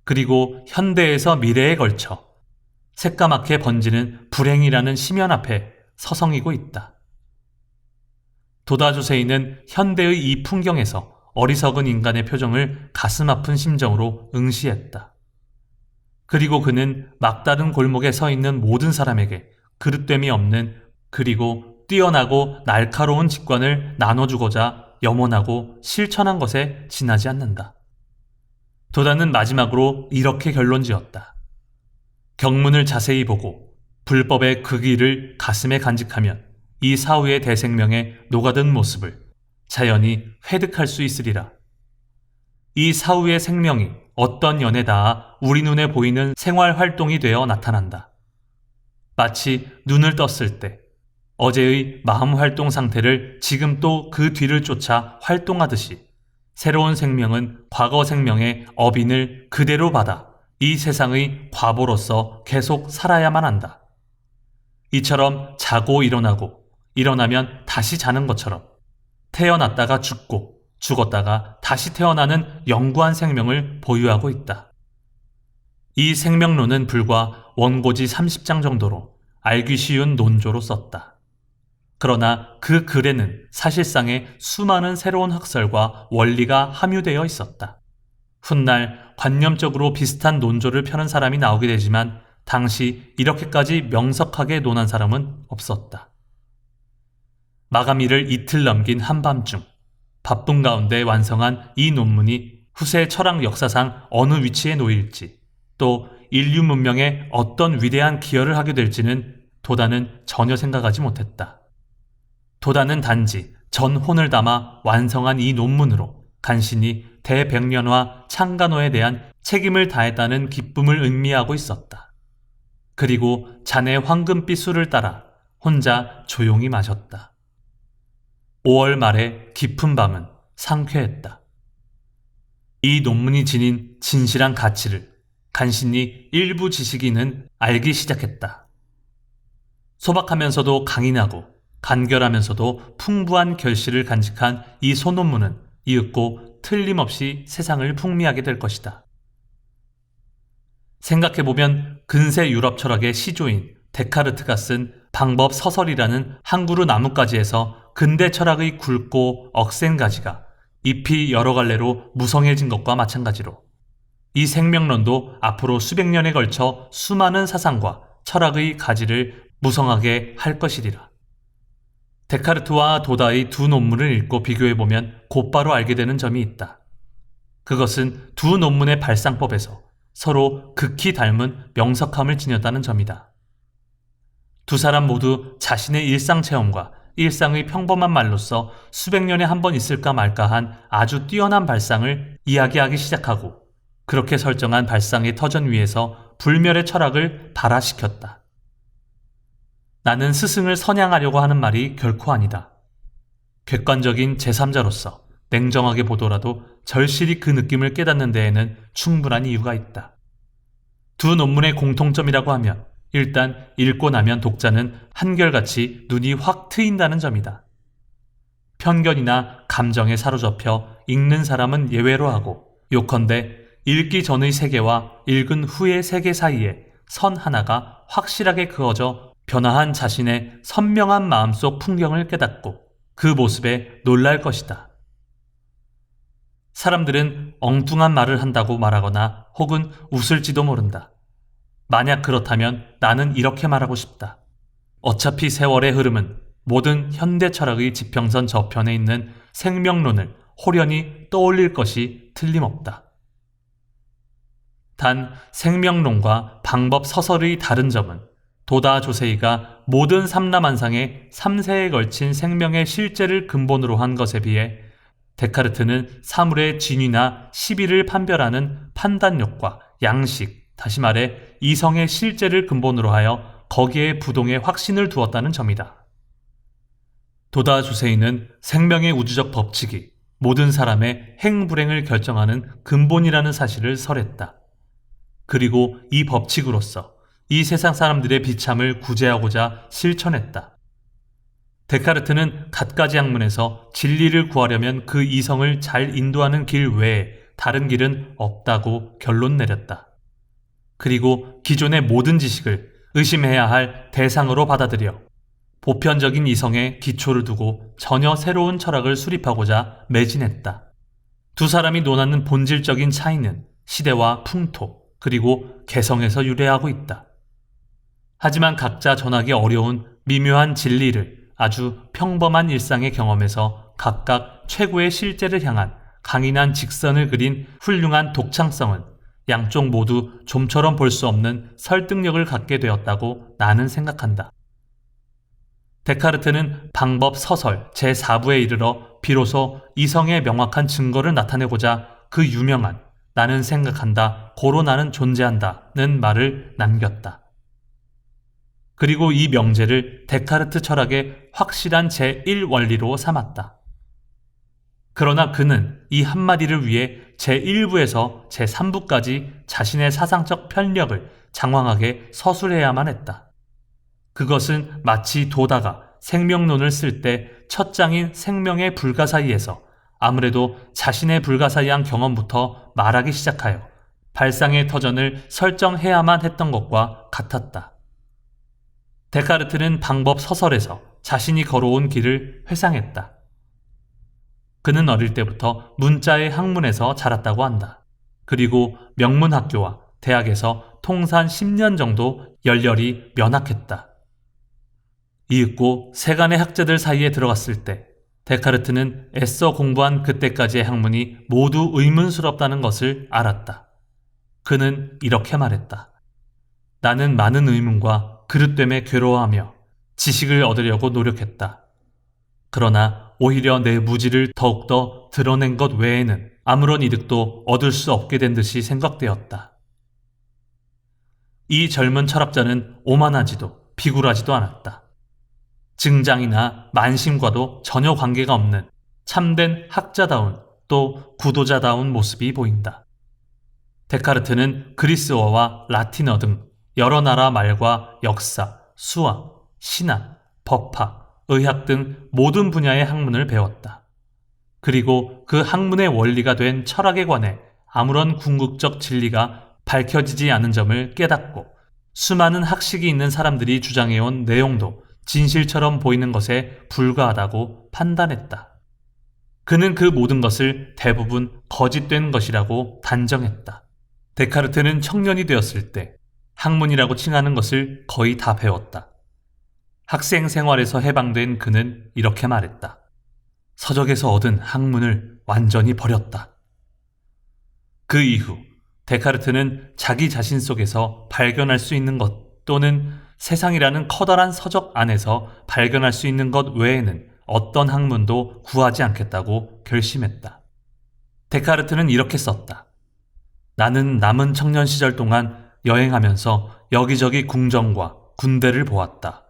그리고 현대에서 미래에 걸쳐 새까맣게 번지는 불행이라는 심연 앞에 서성이고 있다. 도다 조세이는 현대의 이 풍경에서 어리석은 인간의 표정을 가슴 아픈 심정으로 응시했다. 그리고 그는 막다른 골목에 서 있는 모든 사람에게 그릇됨이 없는, 그리고 뛰어나고 날카로운 직관을 나눠주고자 염원하고 실천한 것에 지나지 않는다. 도다는 마지막으로 이렇게 결론지었다. 경문을 자세히 보고 불법의 극의를 가슴에 간직하면 이 사후의 대생명에 녹아든 모습을 자연히 회득할 수 있으리라. 이 사후의 생명이 어떤 연에 닿아 우리 눈에 보이는 생활활동이 되어 나타난다. 마치 눈을 떴을 때 어제의 마음활동 상태를 지금 또 그 뒤를 쫓아 활동하듯이 새로운 생명은 과거 생명의 업인을 그대로 받아 이 세상의 과보로서 계속 살아야만 한다. 이처럼 자고 일어나고 일어나면 다시 자는 것처럼 태어났다가 죽고 죽었다가 다시 태어나는 영구한 생명을 보유하고 있다. 이 생명론은 불과 원고지 30장 정도로 알기 쉬운 논조로 썼다. 그러나 그 글에는 사실상의 수많은 새로운 학설과 원리가 함유되어 있었다. 훗날 관념적으로 비슷한 논조를 펴는 사람이 나오게 되지만 당시 이렇게까지 명석하게 논한 사람은 없었다. 마감일을 이틀 넘긴 한밤중 바쁜 가운데 완성한 이 논문이 후세 철학 역사상 어느 위치에 놓일지, 또 인류 문명에 어떤 위대한 기여를 하게 될지는 도다는 전혀 생각하지 못했다. 도다는 단지 전혼을 담아 완성한 이 논문으로 간신히 대백년화 창간호에 대한 책임을 다했다는 기쁨을 의미하고 있었다. 그리고 잔의 황금빛 술을 따라 혼자 조용히 마셨다. 5월 말의 깊은 밤은 상쾌했다. 이 논문이 지닌 진실한 가치를 간신히 일부 지식인은 알기 시작했다. 소박하면서도 강인하고 간결하면서도 풍부한 결실을 간직한 이 소논문은 이윽고 틀림없이 세상을 풍미하게 될 것이다. 생각해보면 근세 유럽 철학의 시조인 데카르트가 쓴 방법 서설이라는 한 그루 나뭇가지에서 근대 철학의 굵고 억센 가지가 잎이 여러 갈래로 무성해진 것과 마찬가지로 이 생명론도 앞으로 수백 년에 걸쳐 수많은 사상과 철학의 가지를 무성하게 할 것이리라. 데카르트와 도다의 두 논문을 읽고 비교해보면 곧바로 알게 되는 점이 있다. 그것은 두 논문의 발상법에서 서로 극히 닮은 명석함을 지녔다는 점이다. 두 사람 모두 자신의 일상 체험과 일상의 평범한 말로서 수백 년에 한 번 있을까 말까한 아주 뛰어난 발상을 이야기하기 시작하고 그렇게 설정한 발상의 터전 위에서 불멸의 철학을 발화시켰다. 나는 스승을 선양하려고 하는 말이 결코 아니다. 객관적인 제3자로서 냉정하게 보더라도 절실히 그 느낌을 깨닫는 데에는 충분한 이유가 있다. 두 논문의 공통점이라고 하면 일단 읽고 나면 독자는 한결같이 눈이 확 트인다는 점이다. 편견이나 감정에 사로잡혀 읽는 사람은 예외로 하고 요컨대 읽기 전의 세계와 읽은 후의 세계 사이에 선 하나가 확실하게 그어져 변화한 자신의 선명한 마음속 풍경을 깨닫고 그 모습에 놀랄 것이다. 사람들은 엉뚱한 말을 한다고 말하거나 혹은 웃을지도 모른다. 만약 그렇다면 나는 이렇게 말하고 싶다. 어차피 세월의 흐름은 모든 현대 철학의 지평선 저편에 있는 생명론을 호련히 떠올릴 것이 틀림없다. 단 생명론과 방법 서설의 다른 점은 도다 조세이가 모든 삼라만상의 3세에 걸친 생명의 실제를 근본으로 한 것에 비해 데카르트는 사물의 진위나 시비를 판별하는 판단력과 양식, 다시 말해 이성의 실제를 근본으로 하여 거기에 부동의 확신을 두었다는 점이다. 도다 조세이는 생명의 우주적 법칙이 모든 사람의 행불행을 결정하는 근본이라는 사실을 설했다. 그리고 이 법칙으로서 이 세상 사람들의 비참을 구제하고자 실천했다. 데카르트는 갖가지 학문에서 진리를 구하려면 그 이성을 잘 인도하는 길 외에 다른 길은 없다고 결론 내렸다. 그리고 기존의 모든 지식을 의심해야 할 대상으로 받아들여 보편적인 이성에 기초를 두고 전혀 새로운 철학을 수립하고자 매진했다. 두 사람이 논하는 본질적인 차이는 시대와 풍토 그리고 개성에서 유래하고 있다. 하지만 각자 전하기 어려운 미묘한 진리를 아주 평범한 일상의 경험에서 각각 최고의 실제를 향한 강인한 직선을 그린 훌륭한 독창성은 양쪽 모두 좀처럼 볼 수 없는 설득력을 갖게 되었다고 나는 생각한다. 데카르트는 방법 서설 제4부에 이르러 비로소 이성의 명확한 증거를 나타내고자 그 유명한 나는 생각한다, 고로 나는 존재한다는 말을 남겼다. 그리고 이 명제를 데카르트 철학의 확실한 제1원리로 삼았다. 그러나 그는 이 한마디를 위해 제1부에서 제3부까지 자신의 사상적 편력을 장황하게 서술해야만 했다. 그것은 마치 도다가 생명론을 쓸 때 첫 장인 생명의 불가사의에서 아무래도 자신의 불가사의한 경험부터 말하기 시작하여 발상의 터전을 설정해야만 했던 것과 같았다. 데카르트는 방법 서설에서 자신이 걸어온 길을 회상했다. 그는 어릴 때부터 문자의 학문에서 자랐다고 한다. 그리고 명문학교와 대학에서 통산 10년 정도 열렬히 면학했다. 이윽고 세간의 학자들 사이에 들어갔을 때 데카르트는 애써 공부한 그때까지의 학문이 모두 의문스럽다는 것을 알았다. 그는 이렇게 말했다. 나는 많은 의문과 그릇 때문에 괴로워하며 지식을 얻으려고 노력했다. 그러나 오히려 내 무지를 더욱더 드러낸 것 외에는 아무런 이득도 얻을 수 없게 된 듯이 생각되었다. 이 젊은 철학자는 오만하지도 비굴하지도 않았다. 증장이나 만심과도 전혀 관계가 없는 참된 학자다운 또 구도자다운 모습이 보인다. 데카르트는 그리스어와 라틴어 등 여러 나라 말과 역사, 수학, 신학, 법학, 의학 등 모든 분야의 학문을 배웠다. 그리고 그 학문의 원리가 된 철학에 관해 아무런 궁극적 진리가 밝혀지지 않은 점을 깨닫고 수많은 학식이 있는 사람들이 주장해온 내용도 진실처럼 보이는 것에 불과하다고 판단했다. 그는 그 모든 것을 대부분 거짓된 것이라고 단정했다. 데카르트는 청년이 되었을 때 학문이라고 칭하는 것을 거의 다 배웠다. 학생 생활에서 해방된 그는 이렇게 말했다. 서적에서 얻은 학문을 완전히 버렸다. 그 이후 데카르트는 자기 자신 속에서 발견할 수 있는 것 또는 세상이라는 커다란 서적 안에서 발견할 수 있는 것 외에는 어떤 학문도 구하지 않겠다고 결심했다. 데카르트는 이렇게 썼다. 나는 남은 청년 시절 동안 여행하면서 여기저기 궁정과 군대를 보았다.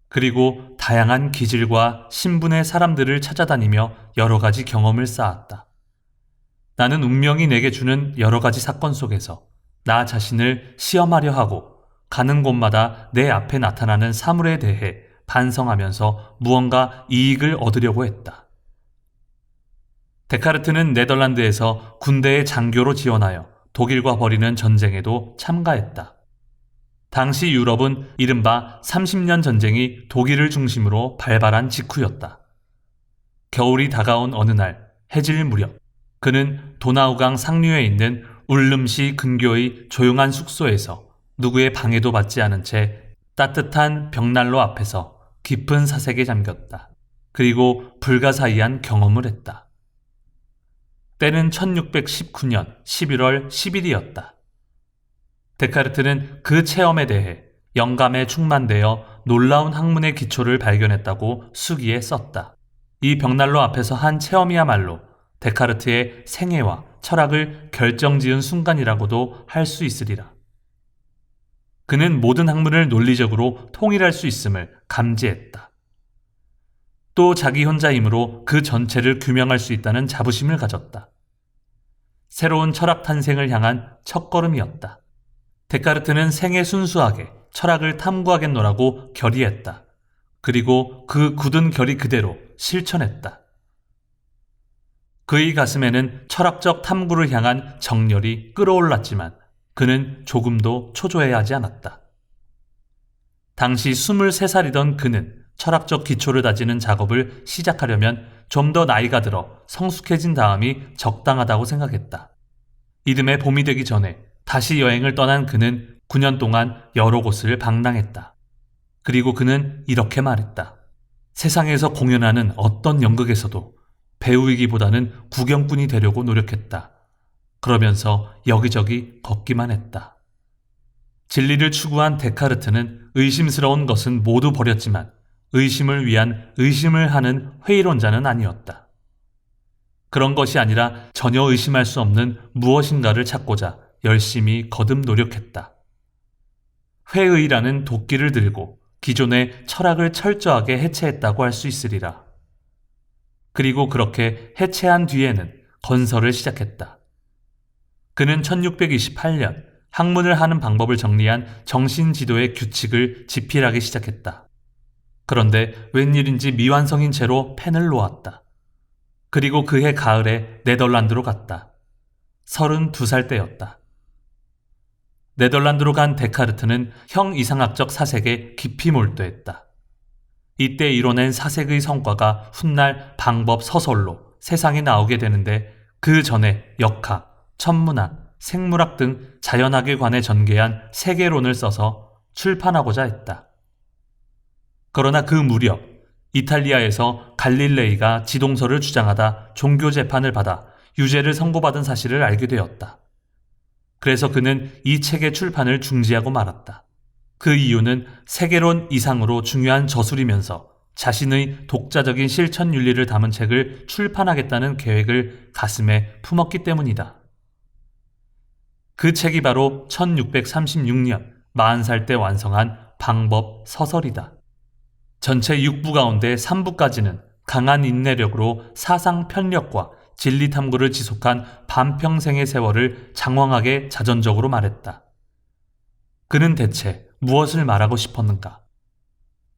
그리고 다양한 기질과 신분의 사람들을 찾아다니며 여러 가지 경험을 쌓았다. 나는 운명이 내게 주는 여러 가지 사건 속에서 나 자신을 시험하려 하고 가는 곳마다 내 앞에 나타나는 사물에 대해 반성하면서 무언가 이익을 얻으려고 했다. 데카르트는 네덜란드에서 군대의 장교로 지원하여 독일과 벌이는 전쟁에도 참가했다. 당시 유럽은 이른바 30년 전쟁이 독일을 중심으로 발발한 직후였다. 겨울이 다가온 어느 날 해질 무렵 그는 도나우강 상류에 있는 울름시 근교의 조용한 숙소에서 누구의 방해도 받지 않은 채 따뜻한 벽난로 앞에서 깊은 사색에 잠겼다. 그리고 불가사의한 경험을 했다. 때는 1619년 11월 10일이었다. 데카르트는 그 체험에 대해 영감에 충만되어 놀라운 학문의 기초를 발견했다고 수기에 썼다. 이 벽난로 앞에서 한 체험이야말로 데카르트의 생애와 철학을 결정지은 순간이라고도 할 수 있으리라. 그는 모든 학문을 논리적으로 통일할 수 있음을 감지했다. 또 자기 혼자 힘으로 그 전체를 규명할 수 있다는 자부심을 가졌다. 새로운 철학 탄생을 향한 첫걸음이었다. 데카르트는 생애 순수하게 철학을 탐구하겠노라고 결의했다. 그리고 그 굳은 결의 그대로 실천했다. 그의 가슴에는 철학적 탐구를 향한 정열이 끌어올랐지만 그는 조금도 초조해하지 않았다. 당시 23살이던 그는 철학적 기초를 다지는 작업을 시작하려면 좀 더 나이가 들어 성숙해진 다음이 적당하다고 생각했다. 이듬해 봄이 되기 전에 다시 여행을 떠난 그는 9년 동안 여러 곳을 방랑했다. 그리고 그는 이렇게 말했다. 세상에서 공연하는 어떤 연극에서도 배우이기보다는 구경꾼이 되려고 노력했다. 그러면서 여기저기 걷기만 했다. 진리를 추구한 데카르트는 의심스러운 것은 모두 버렸지만 의심을 위한 의심을 하는 회의론자는 아니었다. 그런 것이 아니라 전혀 의심할 수 없는 무엇인가를 찾고자 열심히 거듭 노력했다. 회의라는 도끼를 들고 기존의 철학을 철저하게 해체했다고 할 수 있으리라. 그리고 그렇게 해체한 뒤에는 건설을 시작했다. 그는 1628년 학문을 하는 방법을 정리한 정신지도의 규칙을 집필하기 시작했다. 그런데 웬일인지 미완성인 채로 펜을 놓았다. 그리고 그해 가을에 네덜란드로 갔다. 32살 때였다. 네덜란드로 간 데카르트는 형이상학적 사색에 깊이 몰두했다. 이때 이뤄낸 사색의 성과가 훗날 방법 서설로 세상에 나오게 되는데 그 전에 역학, 천문학, 생물학 등 자연학에 관해 전개한 세계론을 써서 출판하고자 했다. 그러나 그 무렵 이탈리아에서 갈릴레이가 지동설을 주장하다 종교 재판을 받아 유죄를 선고받은 사실을 알게 되었다. 그래서 그는 이 책의 출판을 중지하고 말았다. 그 이유는 세계론 이상으로 중요한 저술이면서 자신의 독자적인 실천 윤리를 담은 책을 출판하겠다는 계획을 가슴에 품었기 때문이다. 그 책이 바로 1636년 40살 때 완성한 방법 서설이다. 전체 6부 가운데 3부까지는 강한 인내력으로 사상 편력과 진리 탐구를 지속한 반평생의 세월을 장황하게 자전적으로 말했다. 그는 대체 무엇을 말하고 싶었는가?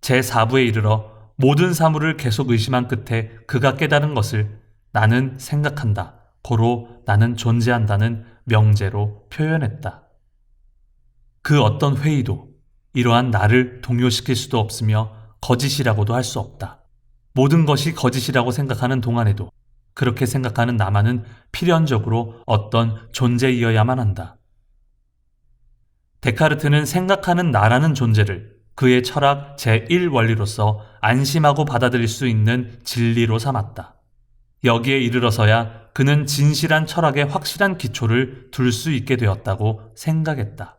제4부에 이르러 모든 사물을 계속 의심한 끝에 그가 깨달은 것을 나는 생각한다, 고로 나는 존재한다는 명제로 표현했다. 그 어떤 회의도 이러한 나를 동요시킬 수도 없으며 거짓이라고도 할 수 없다. 모든 것이 거짓이라고 생각하는 동안에도 그렇게 생각하는 나만은 필연적으로 어떤 존재이어야만 한다. 데카르트는 생각하는 나라는 존재를 그의 철학 제1원리로서 안심하고 받아들일 수 있는 진리로 삼았다. 여기에 이르러서야 그는 진실한 철학의 확실한 기초를 둘 수 있게 되었다고 생각했다.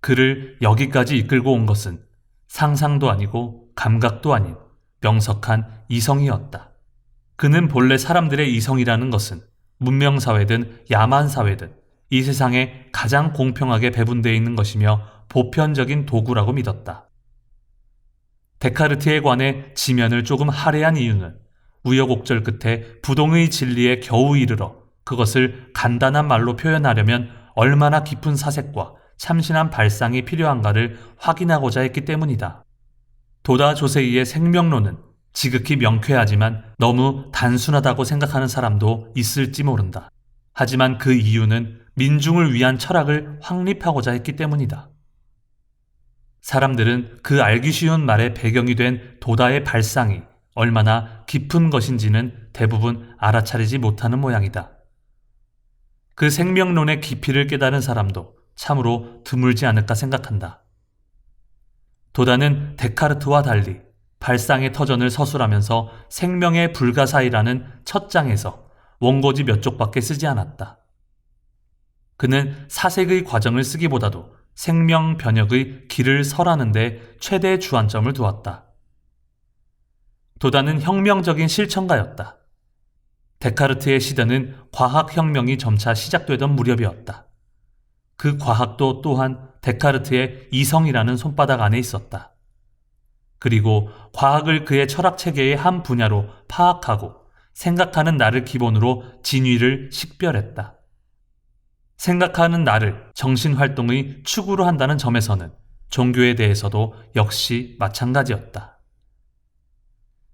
그를 여기까지 이끌고 온 것은 상상도 아니고 감각도 아닌 명석한 이성이었다. 그는 본래 사람들의 이성이라는 것은 문명사회든 야만사회든 이 세상에 가장 공평하게 배분되어 있는 것이며 보편적인 도구라고 믿었다. 데카르트에 관해 지면을 조금 할애한 이유는 우여곡절 끝에 부동의 진리에 겨우 이르러 그것을 간단한 말로 표현하려면 얼마나 깊은 사색과 참신한 발상이 필요한가를 확인하고자 했기 때문이다. 도다 조세이의 생명론은 지극히 명쾌하지만 너무 단순하다고 생각하는 사람도 있을지 모른다. 하지만 그 이유는 민중을 위한 철학을 확립하고자 했기 때문이다. 사람들은 그 알기 쉬운 말의 배경이 된 도다의 발상이 얼마나 깊은 것인지는 대부분 알아차리지 못하는 모양이다. 그 생명론의 깊이를 깨달은 사람도 참으로 드물지 않을까 생각한다. 도다는 데카르트와 달리 발상의 터전을 서술하면서 생명의 불가사의라는 첫 장에서 원고지 몇 쪽밖에 쓰지 않았다. 그는 사색의 과정을 쓰기보다도 생명 변혁의 길을 설하는 데 최대의 주안점을 두었다. 도다는 혁명적인 실천가였다. 데카르트의 시대는 과학혁명이 점차 시작되던 무렵이었다. 그 과학도 또한 데카르트의 이성이라는 손바닥 안에 있었다. 그리고 과학을 그의 철학체계의 한 분야로 파악하고 생각하는 나를 기본으로 진위를 식별했다. 생각하는 나를 정신활동의 축으로 한다는 점에서는 종교에 대해서도 역시 마찬가지였다.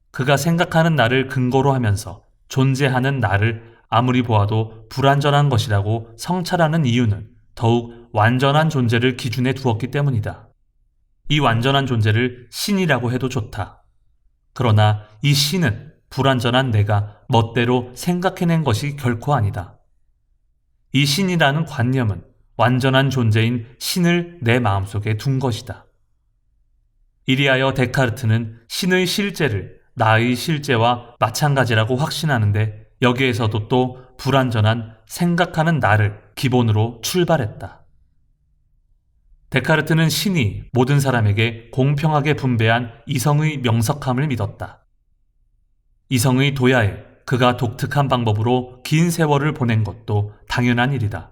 그가 생각하는 나를 근거로 하면서 존재하는 나를 아무리 보아도 불완전한 것이라고 성찰하는 이유는 더욱 완전한 존재를 기준에 두었기 때문이다. 이 완전한 존재를 신이라고 해도 좋다. 그러나 이 신은 불완전한 내가 멋대로 생각해낸 것이 결코 아니다. 이 신이라는 관념은 완전한 존재인 신을 내 마음속에 둔 것이다. 이리하여 데카르트는 신의 실제를 나의 실제와 마찬가지라고 확신하는데 여기에서도 또 불완전한 생각하는 나를 기본으로 출발했다. 데카르트는 신이 모든 사람에게 공평하게 분배한 이성의 명석함을 믿었다. 이성의 도야에 그가 독특한 방법으로 긴 세월을 보낸 것도 당연한 일이다.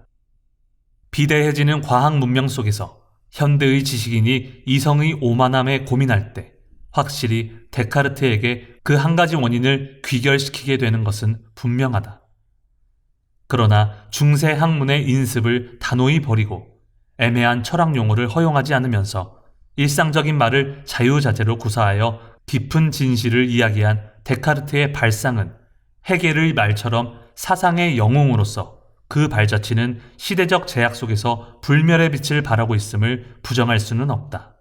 비대해지는 과학 문명 속에서 현대의 지식인이 이성의 오만함에 고민할 때 확실히 데카르트에게 그 한 가지 원인을 귀결시키게 되는 것은 분명하다. 그러나 중세 학문의 인습을 단호히 버리고 애매한 철학 용어를 허용하지 않으면서 일상적인 말을 자유자재로 구사하여 깊은 진실을 이야기한 데카르트의 발상은 헤겔의 말처럼 사상의 영웅으로서 그 발자취는 시대적 제약 속에서 불멸의 빛을 발하고 있음을 부정할 수는 없다.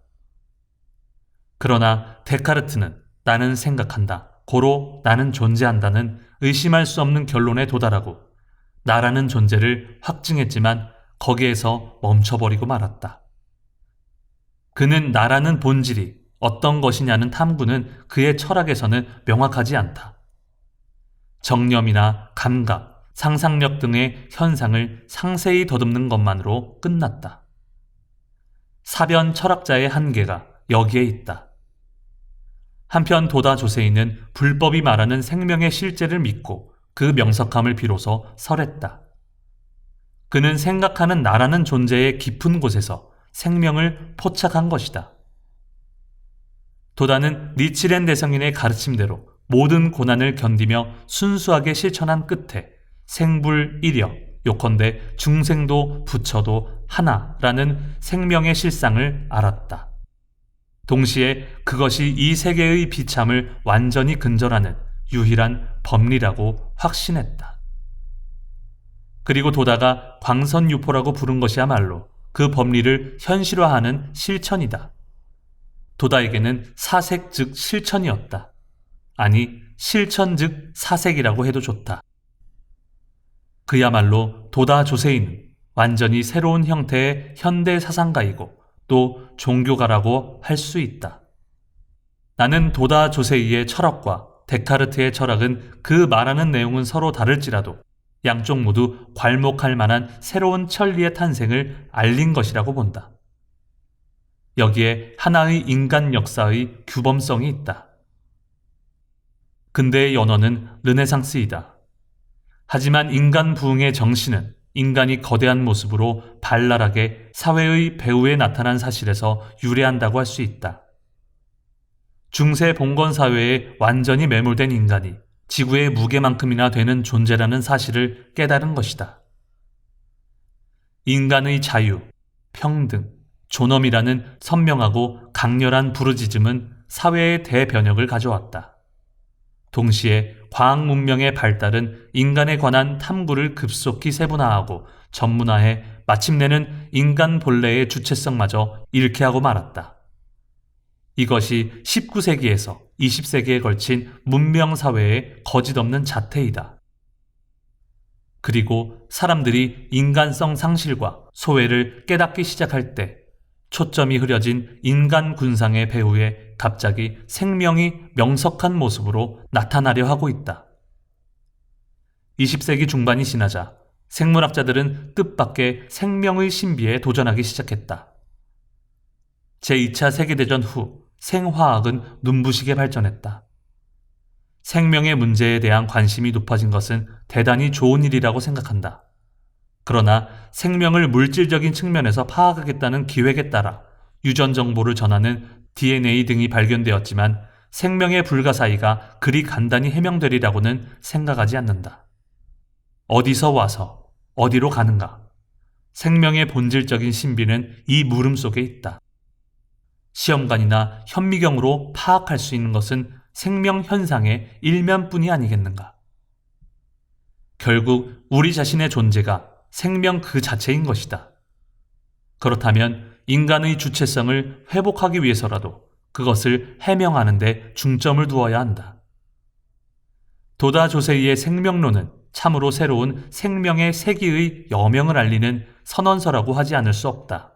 그러나 데카르트는 나는 생각한다, 고로 나는 존재한다는 의심할 수 없는 결론에 도달하고 나라는 존재를 확증했지만 거기에서 멈춰버리고 말았다. 그는 나라는 본질이 어떤 것이냐는 탐구는 그의 철학에서는 명확하지 않다. 정념이나 감각, 상상력 등의 현상을 상세히 더듬는 것만으로 끝났다. 사변 철학자의 한계가 여기에 있다. 한편 도다 조세이는 불법이 말하는 생명의 실제를 믿고 그 명석함을 비로소 설했다. 그는 생각하는 나라는 존재의 깊은 곳에서 생명을 포착한 것이다. 도다는 니치렌 대성인의 가르침대로 모든 고난을 견디며 순수하게 실천한 끝에 생불일여, 요컨대 중생도 부처도 하나라는 생명의 실상을 알았다. 동시에 그것이 이 세계의 비참을 완전히 근절하는 유일한 법리라고 확신했다. 그리고 도다가 광선유포라고 부른 것이야말로 그 법리를 현실화하는 실천이다. 도다에게는 사색 즉 실천이었다. 아니, 실천 즉 사색이라고 해도 좋다. 그야말로 도다 조세이는 완전히 새로운 형태의 현대 사상가이고 또 종교가라고 할 수 있다. 나는 도다 조세이의 철학과 데카르트의 철학은 그 말하는 내용은 서로 다를지라도 양쪽 모두 괄목할 만한 새로운 천리의 탄생을 알린 것이라고 본다. 여기에 하나의 인간 역사의 규범성이 있다. 근대의 연원은 르네상스이다. 하지만 인간 부흥의 정신은 인간이 거대한 모습으로 발랄하게 사회의 배후에 나타난 사실에서 유래한다고 할 수 있다. 중세 봉건 사회에 완전히 매몰된 인간이 지구의 무게만큼이나 되는 존재라는 사실을 깨달은 것이다. 인간의 자유, 평등, 존엄이라는 선명하고 강렬한 부르짖음은 사회의 대변혁을 가져왔다. 동시에 과학 문명의 발달은 인간에 관한 탐구를 급속히 세분화하고 전문화해 마침내는 인간 본래의 주체성마저 잃게 하고 말았다. 이것이 19세기에서 20세기에 걸친 문명사회의 거짓없는 자태이다. 그리고 사람들이 인간성 상실과 소외를 깨닫기 시작할 때 초점이 흐려진 인간 군상의 배후에 갑자기 생명이 명석한 모습으로 나타나려 하고 있다. 20세기 중반이 지나자 생물학자들은 뜻밖의 생명의 신비에 도전하기 시작했다. 제2차 세계대전 후 생화학은 눈부시게 발전했다. 생명의 문제에 대한 관심이 높아진 것은 대단히 좋은 일이라고 생각한다. 그러나 생명을 물질적인 측면에서 파악하겠다는 기획에 따라 유전 정보를 전하는 DNA 등이 발견되었지만 생명의 불가사의가 그리 간단히 해명되리라고는 생각하지 않는다. 어디서 와서 어디로 가는가? 생명의 본질적인 신비는 이 물음 속에 있다. 시험관이나 현미경으로 파악할 수 있는 것은 생명 현상의 일면뿐이 아니겠는가? 결국 우리 자신의 존재가 생명 그 자체인 것이다. 그렇다면 인간의 주체성을 회복하기 위해서라도 그것을 해명하는 데 중점을 두어야 한다. 도다 조세이의 생명론은 참으로 새로운 생명의 세기의 여명을 알리는 선언서라고 하지 않을 수 없다.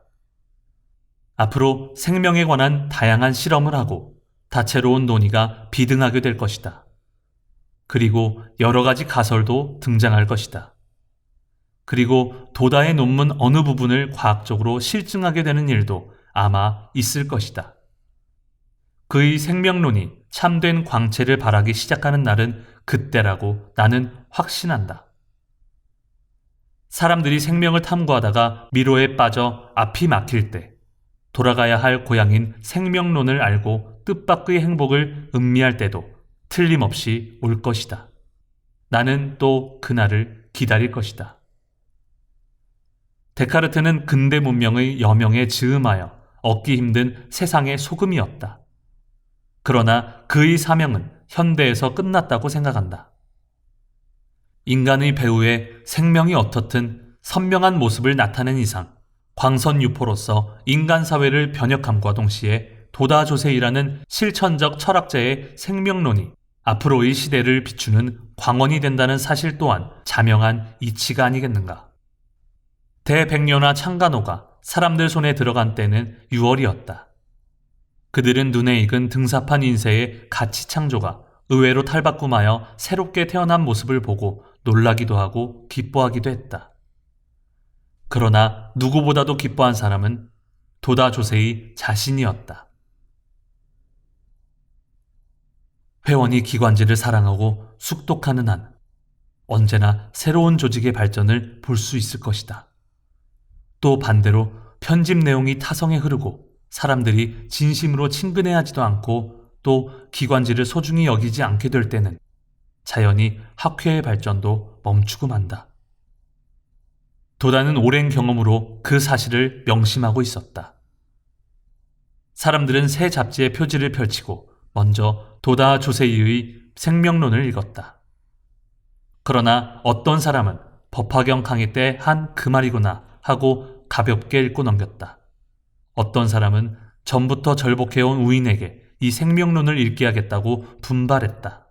앞으로 생명에 관한 다양한 실험을 하고 다채로운 논의가 비등하게 될 것이다. 그리고 여러 가지 가설도 등장할 것이다. 그리고 도다의 논문 어느 부분을 과학적으로 실증하게 되는 일도 아마 있을 것이다. 그의 생명론이 참된 광채를 발하기 시작하는 날은 그때라고 나는 확신한다. 사람들이 생명을 탐구하다가 미로에 빠져 앞이 막힐 때 돌아가야 할 고향인 생명론을 알고 뜻밖의 행복을 음미할 때도 틀림없이 올 것이다. 나는 또 그날을 기다릴 것이다. 데카르트는 근대 문명의 여명에 즈음하여 얻기 힘든 세상의 소금이었다. 그러나 그의 사명은 현대에서 끝났다고 생각한다. 인간의 배후에 생명이 어떻든 선명한 모습을 나타낸 이상 광선유포로서 인간 사회를 변혁함과 동시에 도다 조세이라는 실천적 철학자의 생명론이 앞으로의 시대를 비추는 광원이 된다는 사실 또한 자명한 이치가 아니겠는가. 대백녀나 창간호가 사람들 손에 들어간 때는 6월이었다. 그들은 눈에 익은 등사판 인쇄의 가치 창조가 의외로 탈바꿈하여 새롭게 태어난 모습을 보고 놀라기도 하고 기뻐하기도 했다. 그러나 누구보다도 기뻐한 사람은 도다 조세이 자신이었다. 회원이 기관지를 사랑하고 숙독하는 한 언제나 새로운 조직의 발전을 볼 수 있을 것이다. 또 반대로 편집 내용이 타성에 흐르고 사람들이 진심으로 친근해하지도 않고 또 기관지를 소중히 여기지 않게 될 때는 자연히 학회의 발전도 멈추고 만다. 도다는 오랜 경험으로 그 사실을 명심하고 있었다. 사람들은 새 잡지의 표지를 펼치고 먼저 도다 조세이의 생명론을 읽었다. 그러나 어떤 사람은 법화경 강의 때 한 그 말이구나 하고 가볍게 읽고 넘겼다. 어떤 사람은 전부터 절복해온 우인에게 이 생명론을 읽게 하겠다고 분발했다.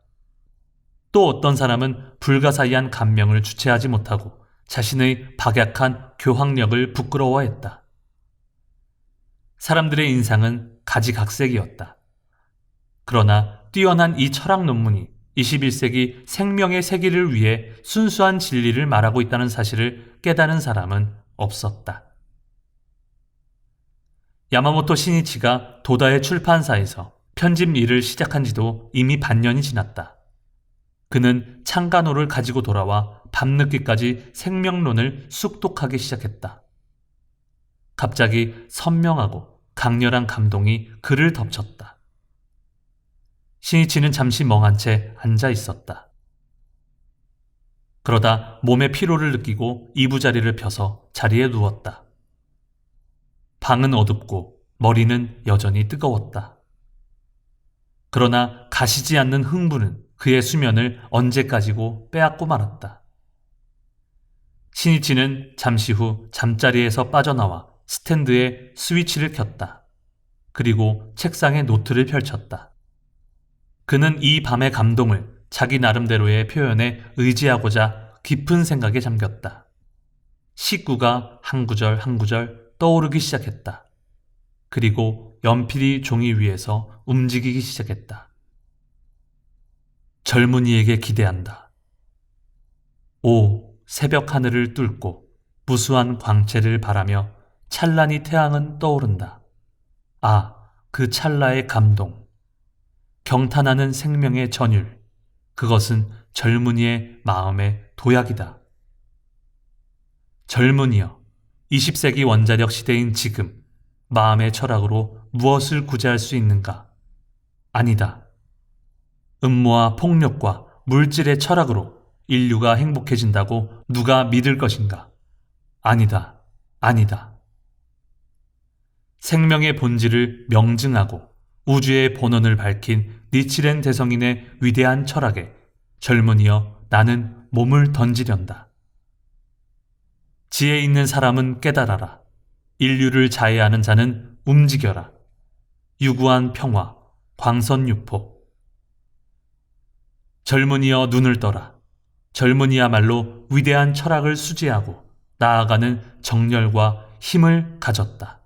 또 어떤 사람은 불가사의한 감명을 주체하지 못하고 자신의 박약한 교학력을 부끄러워했다. 사람들의 인상은 가지각색이었다. 그러나 뛰어난 이 철학 논문이 21세기 생명의 세기를 위해 순수한 진리를 말하고 있다는 사실을 깨달은 사람은 없었다. 야마모토 시니치가 도다의 출판사에서 편집 일을 시작한 지도 이미 반년이 지났다. 그는 창간호를 가지고 돌아와 밤늦게까지 생명론을 숙독하기 시작했다. 갑자기 선명하고 강렬한 감동이 그를 덮쳤다. 시니치는 잠시 멍한 채 앉아 있었다. 그러다 몸의 피로를 느끼고 이부자리를 펴서 자리에 누웠다. 방은 어둡고 머리는 여전히 뜨거웠다. 그러나 가시지 않는 흥분은 그의 수면을 언제까지고 빼앗고 말았다. 시니치는 잠시 후 잠자리에서 빠져나와 스탠드에 스위치를 켰다. 그리고 책상에 노트를 펼쳤다. 그는 이 밤의 감동을 자기 나름대로의 표현에 의지하고자 깊은 생각에 잠겼다. 시구가 한 구절 한 구절 떠오르기 시작했다. 그리고 연필이 종이 위에서 움직이기 시작했다. 젊은이에게 기대한다. 오, 새벽 하늘을 뚫고 무수한 광채를 바라며 찬란히 태양은 떠오른다. 아, 그 찰나의 감동. 경탄하는 생명의 전율. 그것은 젊은이의 마음의 도약이다. 젊은이여, 20세기 원자력 시대인 지금 마음의 철학으로 무엇을 구제할 수 있는가? 아니다. 음모와 폭력과 물질의 철학으로 인류가 행복해진다고 누가 믿을 것인가? 아니다. 아니다. 생명의 본질을 명증하고 우주의 본원을 밝힌 니치렌 대성인의 위대한 철학에 젊은이여 나는 몸을 던지련다. 지혜 있는 사람은 깨달아라. 인류를 자해하는 자는 움직여라. 유구한 평화, 광선유포. 젊은이여 눈을 떠라. 젊은이야말로 위대한 철학을 수지하고 나아가는 정열과 힘을 가졌다.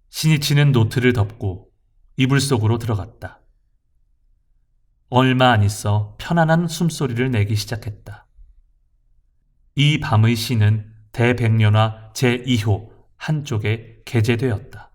시니치는 노트를 덮고 이불 속으로 들어갔다. 얼마 안 있어 편안한 숨소리를 내기 시작했다. 이 밤의 시는 대백년화 제2호 한쪽에 게재되었다.